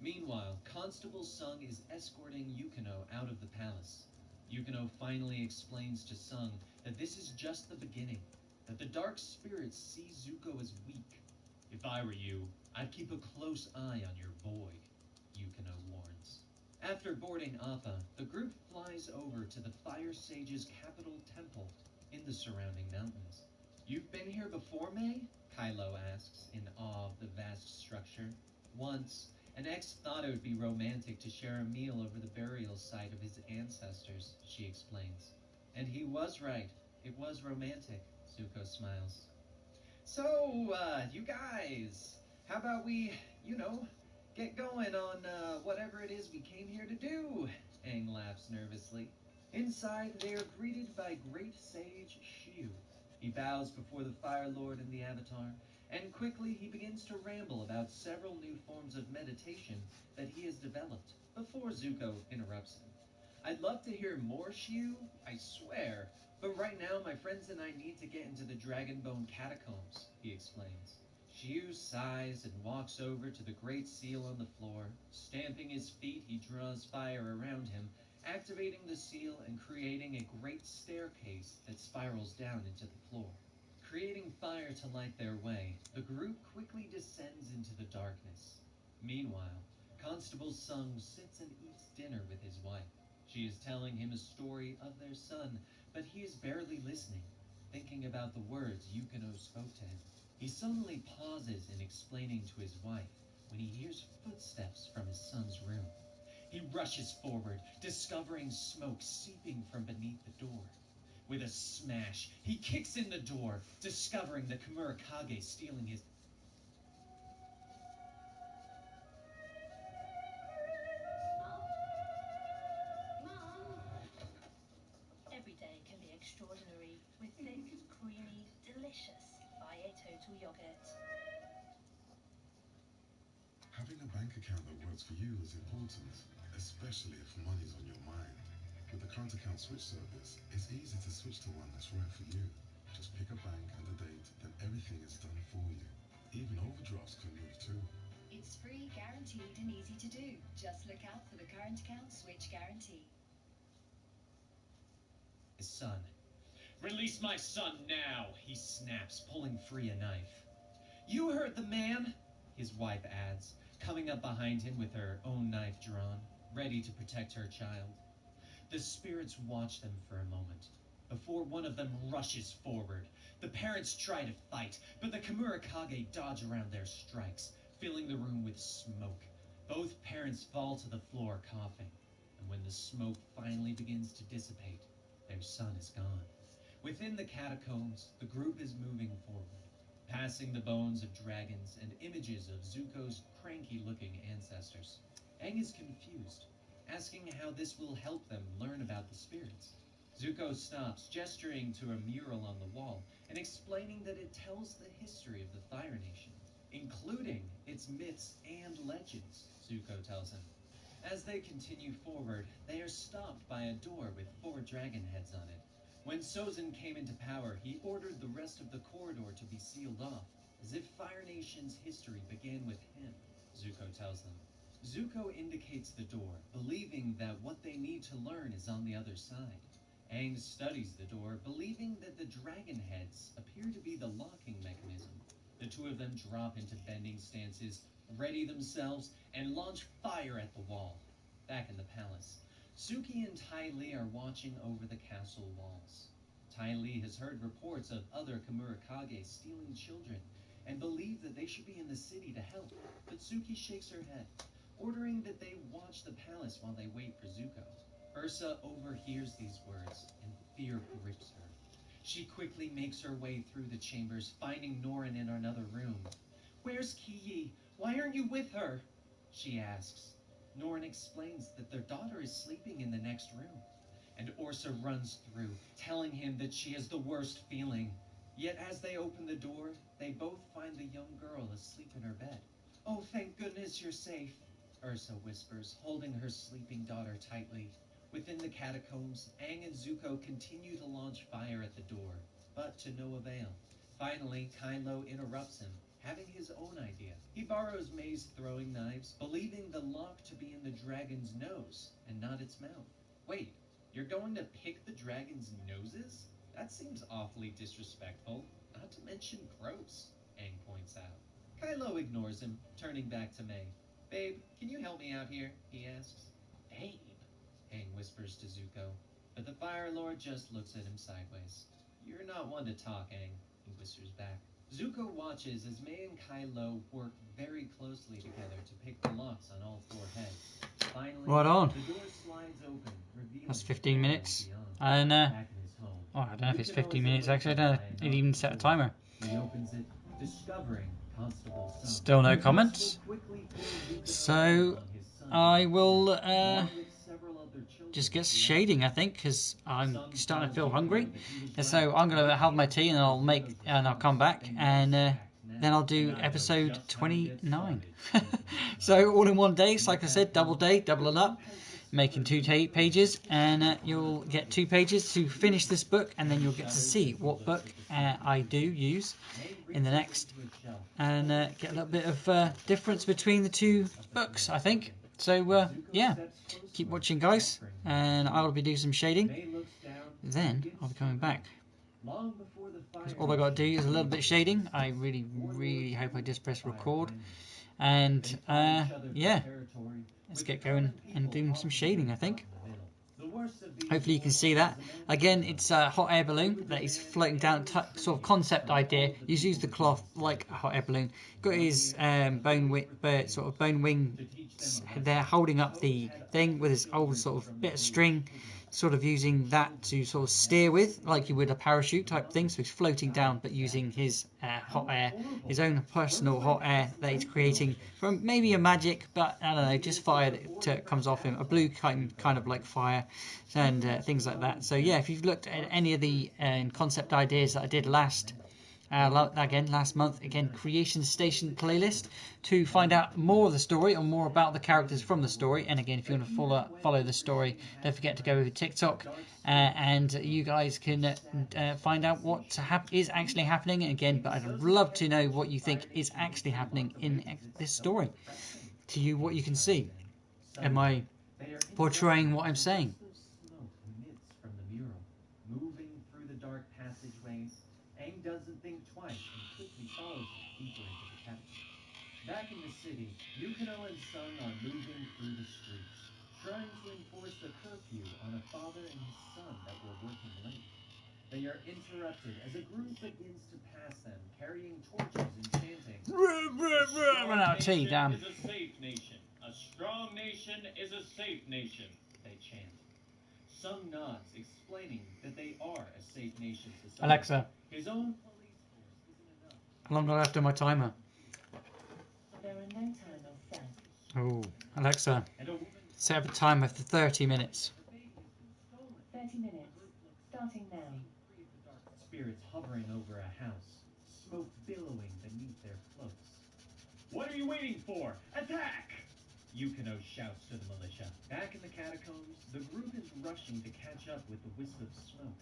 [SPEAKER 3] Meanwhile, Constable Sung is escorting Yukino out of the palace. Yukino finally explains to Sung that this is just the beginning, that the dark spirits see Zuko as weak. If I were you, I'd keep a close eye on your boy, Yukino warns. After boarding Appa, the group flies over to the Fire Sage's capital temple in the surrounding mountains. You've been here before, Mai? Kylo asks, in awe of the vast structure. Once, An ex thought it would be romantic to share a meal over the burial site of his ancestors, she explains. And he was right. It was romantic, Zuko smiles. So, you guys, how about we, get going on whatever it is we came here to do? Aang laughs nervously. Inside, they are greeted by Great Sage Shiu. He bows before the Fire Lord and the Avatar, and quickly he begins to ramble about several new forms of meditation that he has developed before Zuko interrupts him. I'd love to hear more, Shiu, I swear, but right now my friends and I need to get into the Dragonbone catacombs, he explains. Shiu sighs and walks over to the great seal on the floor. Stamping his feet, he draws fire around him, activating the seal and creating a great staircase that spirals down into the floor. Creating fire to light their way, the group quickly descends into the darkness. Meanwhile, Constable Sung sits and eats dinner with his wife. She is telling him a story of their son, but he is barely listening, thinking about the words Yukino spoke to him. He suddenly pauses in explaining to his wife when he hears footsteps from his son's room. He rushes forward, discovering smoke seeping from beneath the door. With a smash, he kicks in the door, discovering the Kamurakage stealing his...
[SPEAKER 12] Every day can be extraordinary with thick, creamy, delicious Fage Total Yogurt.
[SPEAKER 13] Having a bank account that works for you is important, especially if money's on your mind. With the current account switch service, it's easy to switch to one that's right for you. Just pick a bank and a date, then everything is done for you. Even overdrafts can move too.
[SPEAKER 14] It's free, guaranteed, and easy to do. Just look out for the current account switch guarantee.
[SPEAKER 3] His son. Release my son now, he snaps, pulling free a knife. You heard the man, his wife adds, coming up behind him with her own knife drawn, ready to protect her child. The spirits watch them for a moment, before one of them rushes forward. The parents try to fight, but the Kamurakage dodge around their strikes, filling the room with smoke. Both parents fall to the floor coughing, and when the smoke finally begins to dissipate, their son is gone. Within the catacombs, the group is moving forward, passing the bones of dragons and images of Zuko's cranky-looking ancestors. Aang is confused, asking how this will help them learn about the spirits. Zuko stops, gesturing to a mural on the wall, and explaining that it tells the history of the Fire Nation, including its myths and legends, Zuko tells him. As they continue forward, they are stopped by a door with 4 dragon heads on it. When Sozin came into power, he ordered the rest of the corridor to be sealed off, as if Fire Nation's history began with him, Zuko tells them. Zuko indicates the door, believing that what they need to learn is on the other side. Aang studies the door, believing that the dragon heads appear to be the locking mechanism. The two of them drop into bending stances, ready themselves, and launch fire at the wall. Back in the palace, Suki and Ty Lee are watching over the castle walls. Ty Lee has heard reports of other Kamurakage stealing children and believes that they should be in the city to help, but Suki shakes her head, ordering that they watch the palace while they wait for Zuko. Ursa overhears these words, and fear grips her. She quickly makes her way through the chambers, finding Norin in another room. Where's Kiyi? Why aren't you with her? She asks. Norin explains that their daughter is sleeping in the next room. And Ursa runs through, telling him that she has the worst feeling. Yet as they open the door, they both find the young girl asleep in her bed. Oh, thank goodness you're safe, Ursa whispers, holding her sleeping daughter tightly. Within the catacombs, Aang and Zuko continue to launch fire at the door, but to no avail. Finally, Kylo interrupts him, having his own idea. He borrows May's throwing knives, believing the lock to be in the dragon's nose and not its mouth. Wait, you're going to pick the dragon's noses? That seems awfully disrespectful, not to mention gross, Aang points out. Kylo ignores him, turning back to May. Babe, can you help me out here? He asks. Babe? Aang whispers to Zuko, but the Fire Lord just looks at him sideways. You're not one to talk, Aang, he whispers back. Zuko watches as May and Kylo work very closely together to pick the locks on all 4 heads. Finally,
[SPEAKER 1] Right on.
[SPEAKER 3] the door slides open, revealing
[SPEAKER 1] That's 15
[SPEAKER 3] far
[SPEAKER 1] minutes.
[SPEAKER 3] beyond.
[SPEAKER 1] And
[SPEAKER 3] Back in his home,
[SPEAKER 1] oh, I don't know if it's
[SPEAKER 3] Yukino
[SPEAKER 1] 15
[SPEAKER 3] is
[SPEAKER 1] minutes
[SPEAKER 3] awakened
[SPEAKER 1] actually. I don't
[SPEAKER 3] by
[SPEAKER 1] know.
[SPEAKER 3] a
[SPEAKER 1] It
[SPEAKER 3] knock
[SPEAKER 1] even
[SPEAKER 3] at the
[SPEAKER 1] set a
[SPEAKER 3] door.
[SPEAKER 1] timer.
[SPEAKER 3] He opens it, discovering Constable Sung.
[SPEAKER 1] Still no
[SPEAKER 3] The
[SPEAKER 1] comments.
[SPEAKER 3] constable quickly pulls Yukino
[SPEAKER 1] So
[SPEAKER 3] on his son
[SPEAKER 1] I
[SPEAKER 3] to
[SPEAKER 1] will
[SPEAKER 3] along with several other children
[SPEAKER 1] just get
[SPEAKER 3] throughout.
[SPEAKER 1] shading, I think, because I'm
[SPEAKER 3] Sung
[SPEAKER 1] starting to
[SPEAKER 3] tells
[SPEAKER 1] feel
[SPEAKER 3] Yukino
[SPEAKER 1] hungry.
[SPEAKER 3] that he was
[SPEAKER 1] And
[SPEAKER 3] right.
[SPEAKER 1] so I'm gonna have my tea, and I'll come back, and then I'll do
[SPEAKER 3] And I know
[SPEAKER 1] episode
[SPEAKER 3] just how to get
[SPEAKER 1] 29.
[SPEAKER 3] started.
[SPEAKER 1] So all in one day. It's like I said, double day, doubling up, making 2 pages, and you'll get 2 pages to finish this book, and then you'll get to see what book I do use in the next, and get a little bit of difference between the 2 books, I think. So yeah, keep watching, guys, and I will be doing some shading. Then I'll be coming back. Because all I got to do is a little bit of shading. I really hope I just press record. And yeah, let's get going and do some shading, I think. Hopefully you can see that. Again, it's a hot air balloon that is floating down, sort of concept idea. He's used the cloth like a hot air balloon. Got his bone wing there holding up the thing with his old sort of bit of string, sort of using that to sort of steer with, like you would a parachute type thing. So he's floating down, but using his hot air, his own personal hot air that he's creating from maybe a magic, but I don't know, just fire that comes off him, a blue kind of like fire, and things like that. So yeah, if you've looked at any of the concept ideas that I did last month, again, Creation Station playlist to find out more of the story or more about the characters from the story. And again, if you want to follow the story, don't forget to go over TikTok, and you guys can find out what is actually happening again. But I'd love to know what you think is actually happening in this story. To you, what you can see. Am I portraying what I'm saying?
[SPEAKER 3] Smoke emits from the mural, moving through the dark passageways. Aang doesn't think twice and quickly follows it deeper into the catacombs. Back in the city, Yukino and Sung are moving through the streets, trying to enforce the curfew on a father and his son that were working late. They are interrupted as a group begins to pass them, carrying torches and chanting.
[SPEAKER 1] Run out of tea, damn.
[SPEAKER 4] Is a safe nation. A strong nation is a safe nation, they chant. Sung nods, explaining that they are a safe nation society.
[SPEAKER 1] Alexa,
[SPEAKER 3] His own police force isn't enough.
[SPEAKER 1] how long do I have to my timer?
[SPEAKER 2] There are no timers set.
[SPEAKER 1] Oh, Alexa, set up a timer for 30 minutes.
[SPEAKER 2] 30 minutes. Starting now.
[SPEAKER 3] Spirits hovering over a house, smoke billowing beneath their cloaks.
[SPEAKER 4] What are you waiting for? Attack!
[SPEAKER 3] Yukino shouts to the militia. Back in the catacombs, the group is rushing to catch up with the wisp of smoke.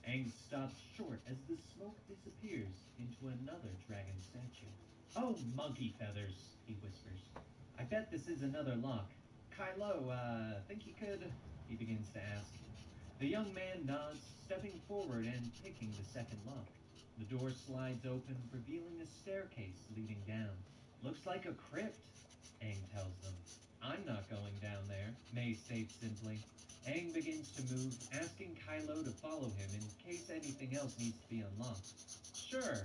[SPEAKER 3] Aang stops short as the smoke disappears into another dragon statue. Oh, monkey feathers, he whispers. I bet this is another lock. Kylo, think you could? He begins to ask. The young man nods, stepping forward and picking the second lock. The door slides open, revealing a staircase leading down. Looks like a crypt, Aang tells them. I'm not going down there, May states simply. Aang begins to move, asking Kylo to follow him in case anything else needs to be unlocked. Sure,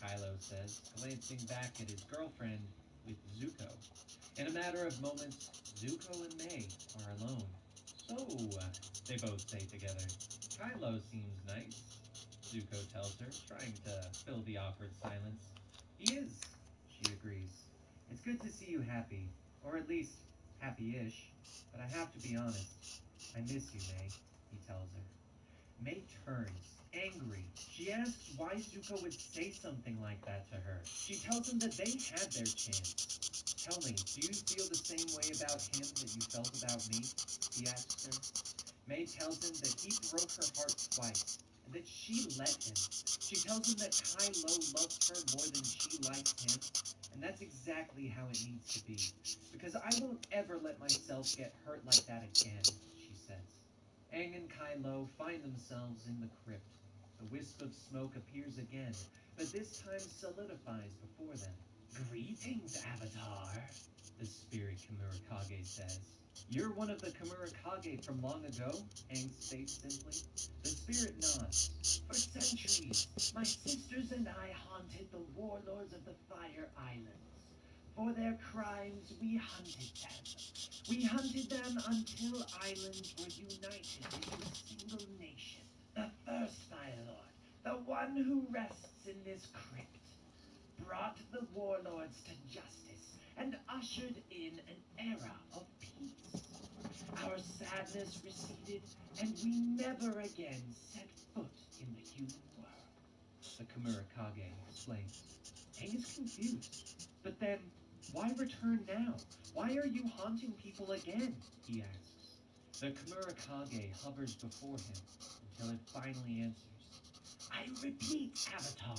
[SPEAKER 3] Kylo says, glancing back at his girlfriend with Zuko. In a matter of moments, Zuko and May are alone. So, they both say together, Kylo seems nice, Zuko tells her, trying to fill the awkward silence. He is, she agrees. It's good to see you happy, or at least happy-ish, but I have to be honest. I miss you, May, he tells her. May turns, angry. She asks why Zuko would say something like that to her. She tells him that they had their chance. Tell me, do you feel the same way about him that you felt about me? He asks her. May tells him that he broke her heart twice, and that she let him. She tells him that Kylo loves her more than she likes him, and that's exactly how it needs to be. Because I won't ever let myself get hurt like that again, she says. Aang and Kylo find themselves in the crypt. The wisp of smoke appears again, but this time solidifies before them. Greetings, Avatar, the spirit Kamurakage says. You're one of the Kamurakage from long ago, Aang states simply. The spirit nods. For centuries, my sisters and I haunted the warlords of the Fire Islands. For their crimes, we hunted them. We hunted them until islands were united into a single nation. The first Fire Lord, the one who rests in this crypt, brought the warlords to justice and ushered in an era of peace. Our sadness receded, and we never again set foot in the human world. The Kamurakage explains. Aang is confused. But then, why return now? Why are you haunting people again? He asks. The Kamurakage hovers before him until it finally answers. I repeat, Avatar.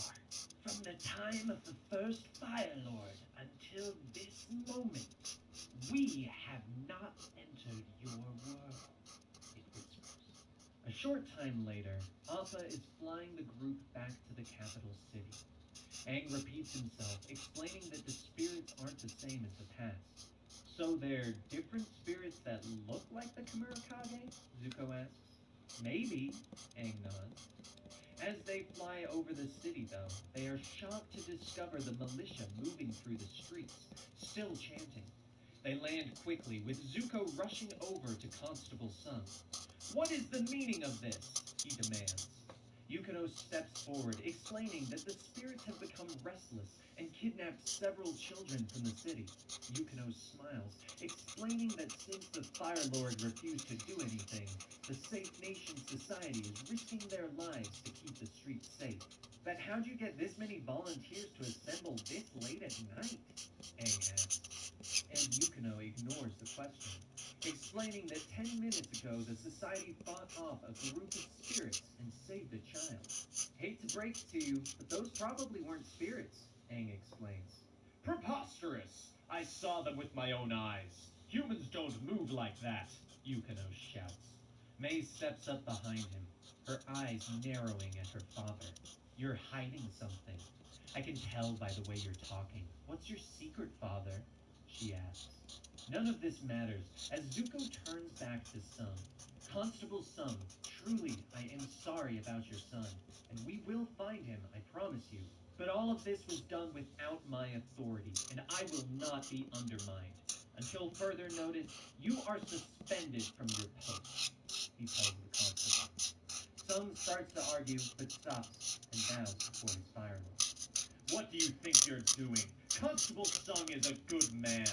[SPEAKER 3] From the time of the first Fire Lord until this moment, we have not entered your world, it whispers. A short time later, Appa is flying the group back to the capital city. Aang repeats himself, explaining that the spirits aren't the same as the past. So they're different spirits that look like the Kamurakage? Zuko asks. Maybe, Aang nods. As they fly over the city, though, they are shocked to discover the militia moving through the streets, still chanting. They land quickly, with Zuko rushing over to Constable Sung. What is the meaning of this? He demands. Yukino steps forward, explaining that the spirits have become restless and kidnapped several children from the city. Yukino smiles, explaining that since the Fire Lord refused to do anything, the Safe Nation Society is risking their lives to keep the streets safe. But how'd you get this many volunteers to assemble this late at night? Aang asks. And Yukino ignores the question, explaining that 10 minutes ago the society fought off a group of spirits and saved a child. Hate to break it to you, but those probably weren't spirits, Aang explains.
[SPEAKER 4] Preposterous! I saw them with my own eyes. Humans don't move like that,
[SPEAKER 3] Yukino shouts. May steps up behind him, her eyes narrowing at her father. You're hiding something. I can tell by the way you're talking. What's your secret, father? She asks. None of this matters as Zuko turns back to Sung. Constable Sung, truly I am sorry about your son, and we will find him, I promise you. But all of this was done without my authority, and I will not be undermined. Until further notice, you are suspended from your post, he tells the constable. Sung starts to argue, but stops and bows before his Fire Lord.
[SPEAKER 4] What do you think you're doing? Constable Sung is a good man,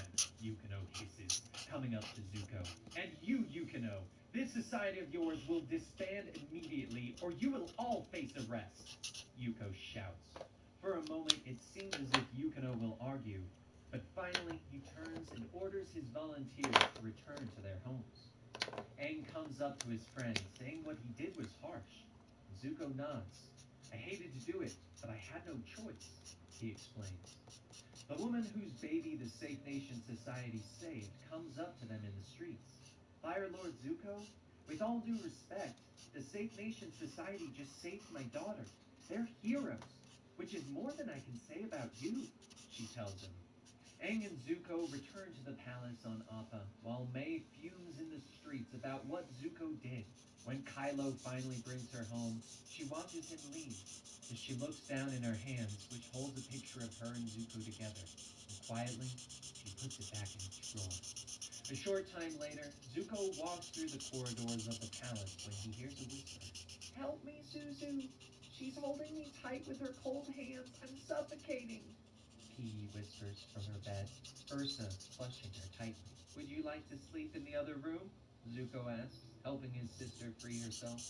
[SPEAKER 3] Yukino hisses, coming up to Zuko. And you, Yukino, this society of yours will disband immediately, or you will all face arrest, Yuko shouts. For a moment, it seems as if Yukino will argue, but finally he turns and orders his volunteers to return to their homes. Aang comes up to his friend, saying what he did was harsh. Zuko nods. I hated to do it, but I had no choice, he explains. The woman whose baby the Safe Nation Society saved comes up to them in the streets. Fire Lord Zuko, with all due respect, the Safe Nation Society just saved my daughter. They're heroes, which is more than I can say about you, she tells him. Aang and Zuko return to the palace on Appa, while May fumes in the streets about what Zuko did. When Kylo finally brings her home, she watches him leave, as she looks down in her hands, which holds a picture of her and Zuko together, and quietly, she puts it back in its drawer. A short time later, Zuko walks through the corridors of the palace when he hears a whisper. Help me, Zuzu! She's holding me tight with her cold hands. I'm suffocating! He whispers from her bed, Ursa clutching her tightly. Would you like to sleep in the other room? Zuko asks, helping his sister free herself.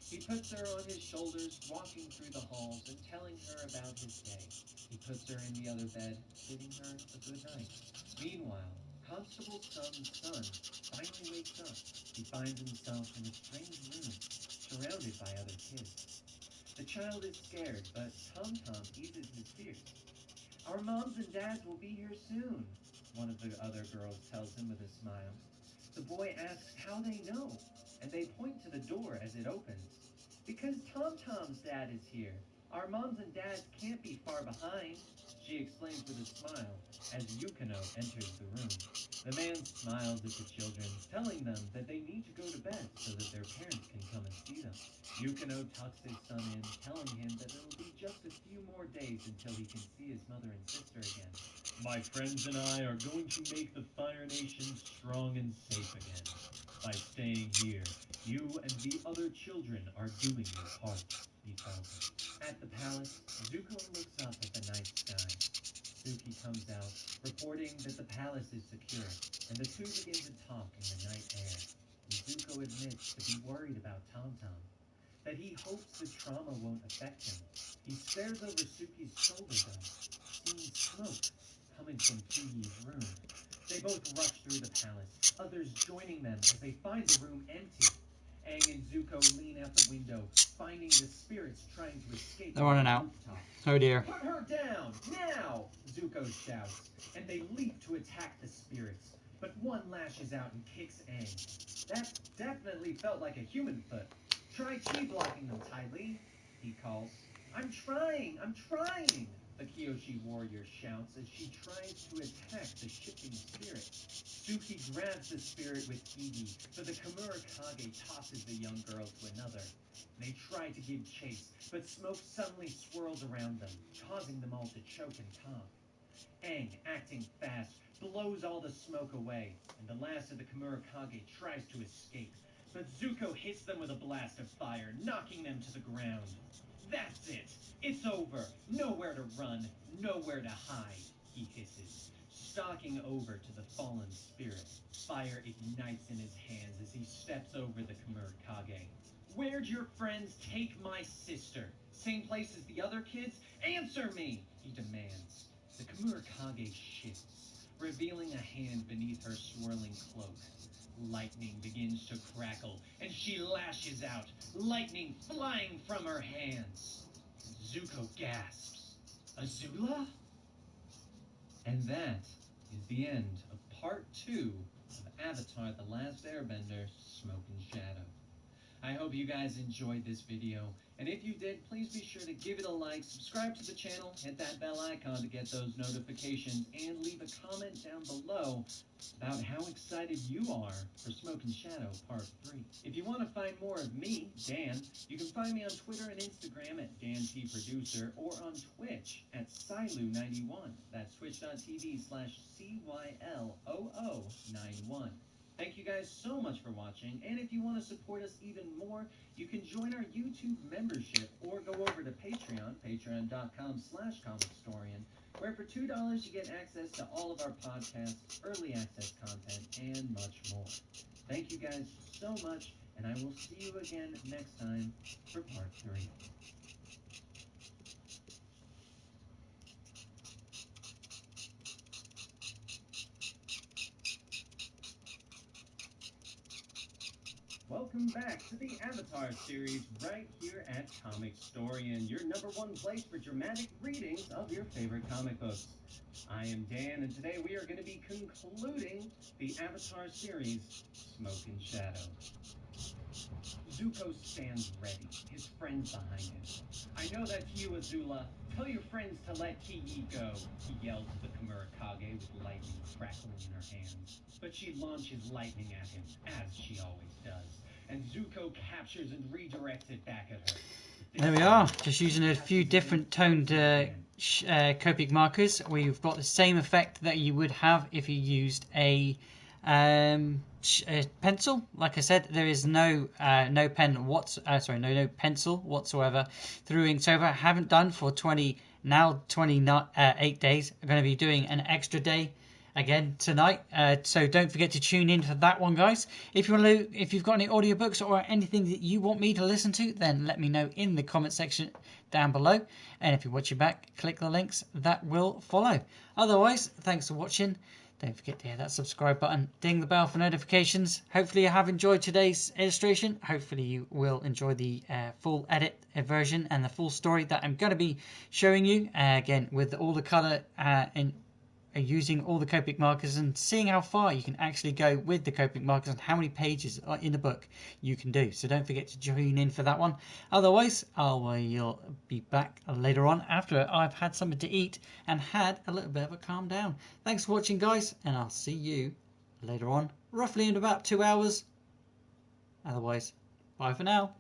[SPEAKER 3] He puts her on his shoulders, walking through the halls and telling her about his day. He puts her in the other bed, bidding her a good night. Meanwhile, Constable Sun's son finally wakes up. He finds himself in a strange room, surrounded by other kids. The child is scared, but Tom Tom eases his fears. Our moms and dads will be here soon, one of the other girls tells him with a smile. The boy asks how they know, and they point to the door as it opens. Because Tom Tom's dad is here. Our moms and dads can't be far behind, she explains with a smile as Yukino enters the room. The man smiles at the children, telling them that they need to go to bed so that their parents can come and see them. Yukino tucks his son in, telling him that it'll be just a few more days until he can see his mother and sister again.
[SPEAKER 4] My friends and I are going to make the Fire Nation strong and safe again. By staying here, you and the other children are doing your part, he tells them.
[SPEAKER 3] At the palace, Zuko looks up at the night sky. Suki comes out, reporting that the palace is secure, and the two begin to talk in the night air. And Zuko admits to be worried about Tom Tom, that he hopes the trauma won't affect him. He stares over Suki's shoulder though, seeing smoke coming from Kiyi's room. They both rush through the palace, others joining them as they find the room empty. Aang and Zuko lean out the window, finding the spirits trying to escape.
[SPEAKER 1] They're running out. Oh dear.
[SPEAKER 3] Put her down, now! Zuko shouts, and they leap to attack the spirits. But one lashes out and kicks Aang. That definitely felt like a human foot. Try chi blocking them, Ty Lee, he calls. I'm trying! The Kyoshi warrior shouts as she tries to attack the shifting spirit. Suki grabs the spirit with Kiyi, but the Kimura Kage tosses the young girl to another. They try to give chase, but smoke suddenly swirls around them, causing them all to choke and cough. Aang, acting fast, blows all the smoke away, and the last of the Kimura Kage tries to escape. But Zuko hits them with a blast of fire, knocking them to the ground. That's it! It's over! Nowhere to run, nowhere to hide, he hisses, stalking over to the fallen spirit. Fire ignites in his hands as he steps over the Kimura Kage. Where'd your friends take my sister? Same place as the other kids? Answer me! He demands. The Kimura Kage shifts, revealing a hand beneath her swirling cloak. Lightning begins to crackle, and she lashes out, lightning flying from her hands. Zuko gasps. Azula? And that is the end of part 2 of Avatar: The Last Airbender, Smoke and Shadow. I hope you guys enjoyed this video, and if you did, please be sure to give it a like, subscribe to the channel, hit that bell icon to get those notifications, and leave a comment down below about how excited you are for Smoke and Shadow Part 3. If you want to find more of me, Dan, you can find me on Twitter and Instagram at DanTProducer or on Twitch at Silu91. That's twitch.tv/CYLOO91. Thank you guys so much for watching, and if you want to support us even more, you can join our YouTube membership or go over to Patreon, patreon.com/comicstorian, where for $2 you get access to all of our podcasts, early access content, and much more. Thank you guys so much, and I will see you again next time for part 3. Welcome back to the Avatar series right here at Comicstorian, your #1 place for dramatic readings of your favorite comic books. I am Dan, and today we are going to be concluding the Avatar series, Smoke and Shadow. Zuko stands ready, his friends behind him. I know that's you, Azula. Tell your friends to let Kiyi go, he yells at the Kimura Kage with lightning crackling in her hands. But she launches lightning at him, as she always does, and Zuko captures and redirects it back at her.
[SPEAKER 1] There we are, just using a few different toned Copic markers. We've got the same effect that you would have if you used a pencil. Like I said, there is no pencil whatsoever through Inktober. I haven't done for 28 days. I'm going to be doing an extra day again tonight, so don't forget to tune in for that one, guys. If you've got any audiobooks or anything that you want me to listen to, then let me know in the comment section down below, and if you're watching back, click the links that will follow. Otherwise, thanks for watching. Don't forget to hit that subscribe button, ding the bell for notifications. Hopefully you have enjoyed today's illustration. Hopefully you will enjoy the full edit version and the full story that I'm going to be showing you, again with all the colour using all the Copic markers and seeing how far you can actually go with the Copic markers and how many pages in the book you can do. So don't forget to join in for that one. Otherwise, I'll be back later on after I've had something to eat and had a little bit of a calm down. Thanks for watching, guys, and I'll see you later on, roughly in about 2 hours. Otherwise, bye for now.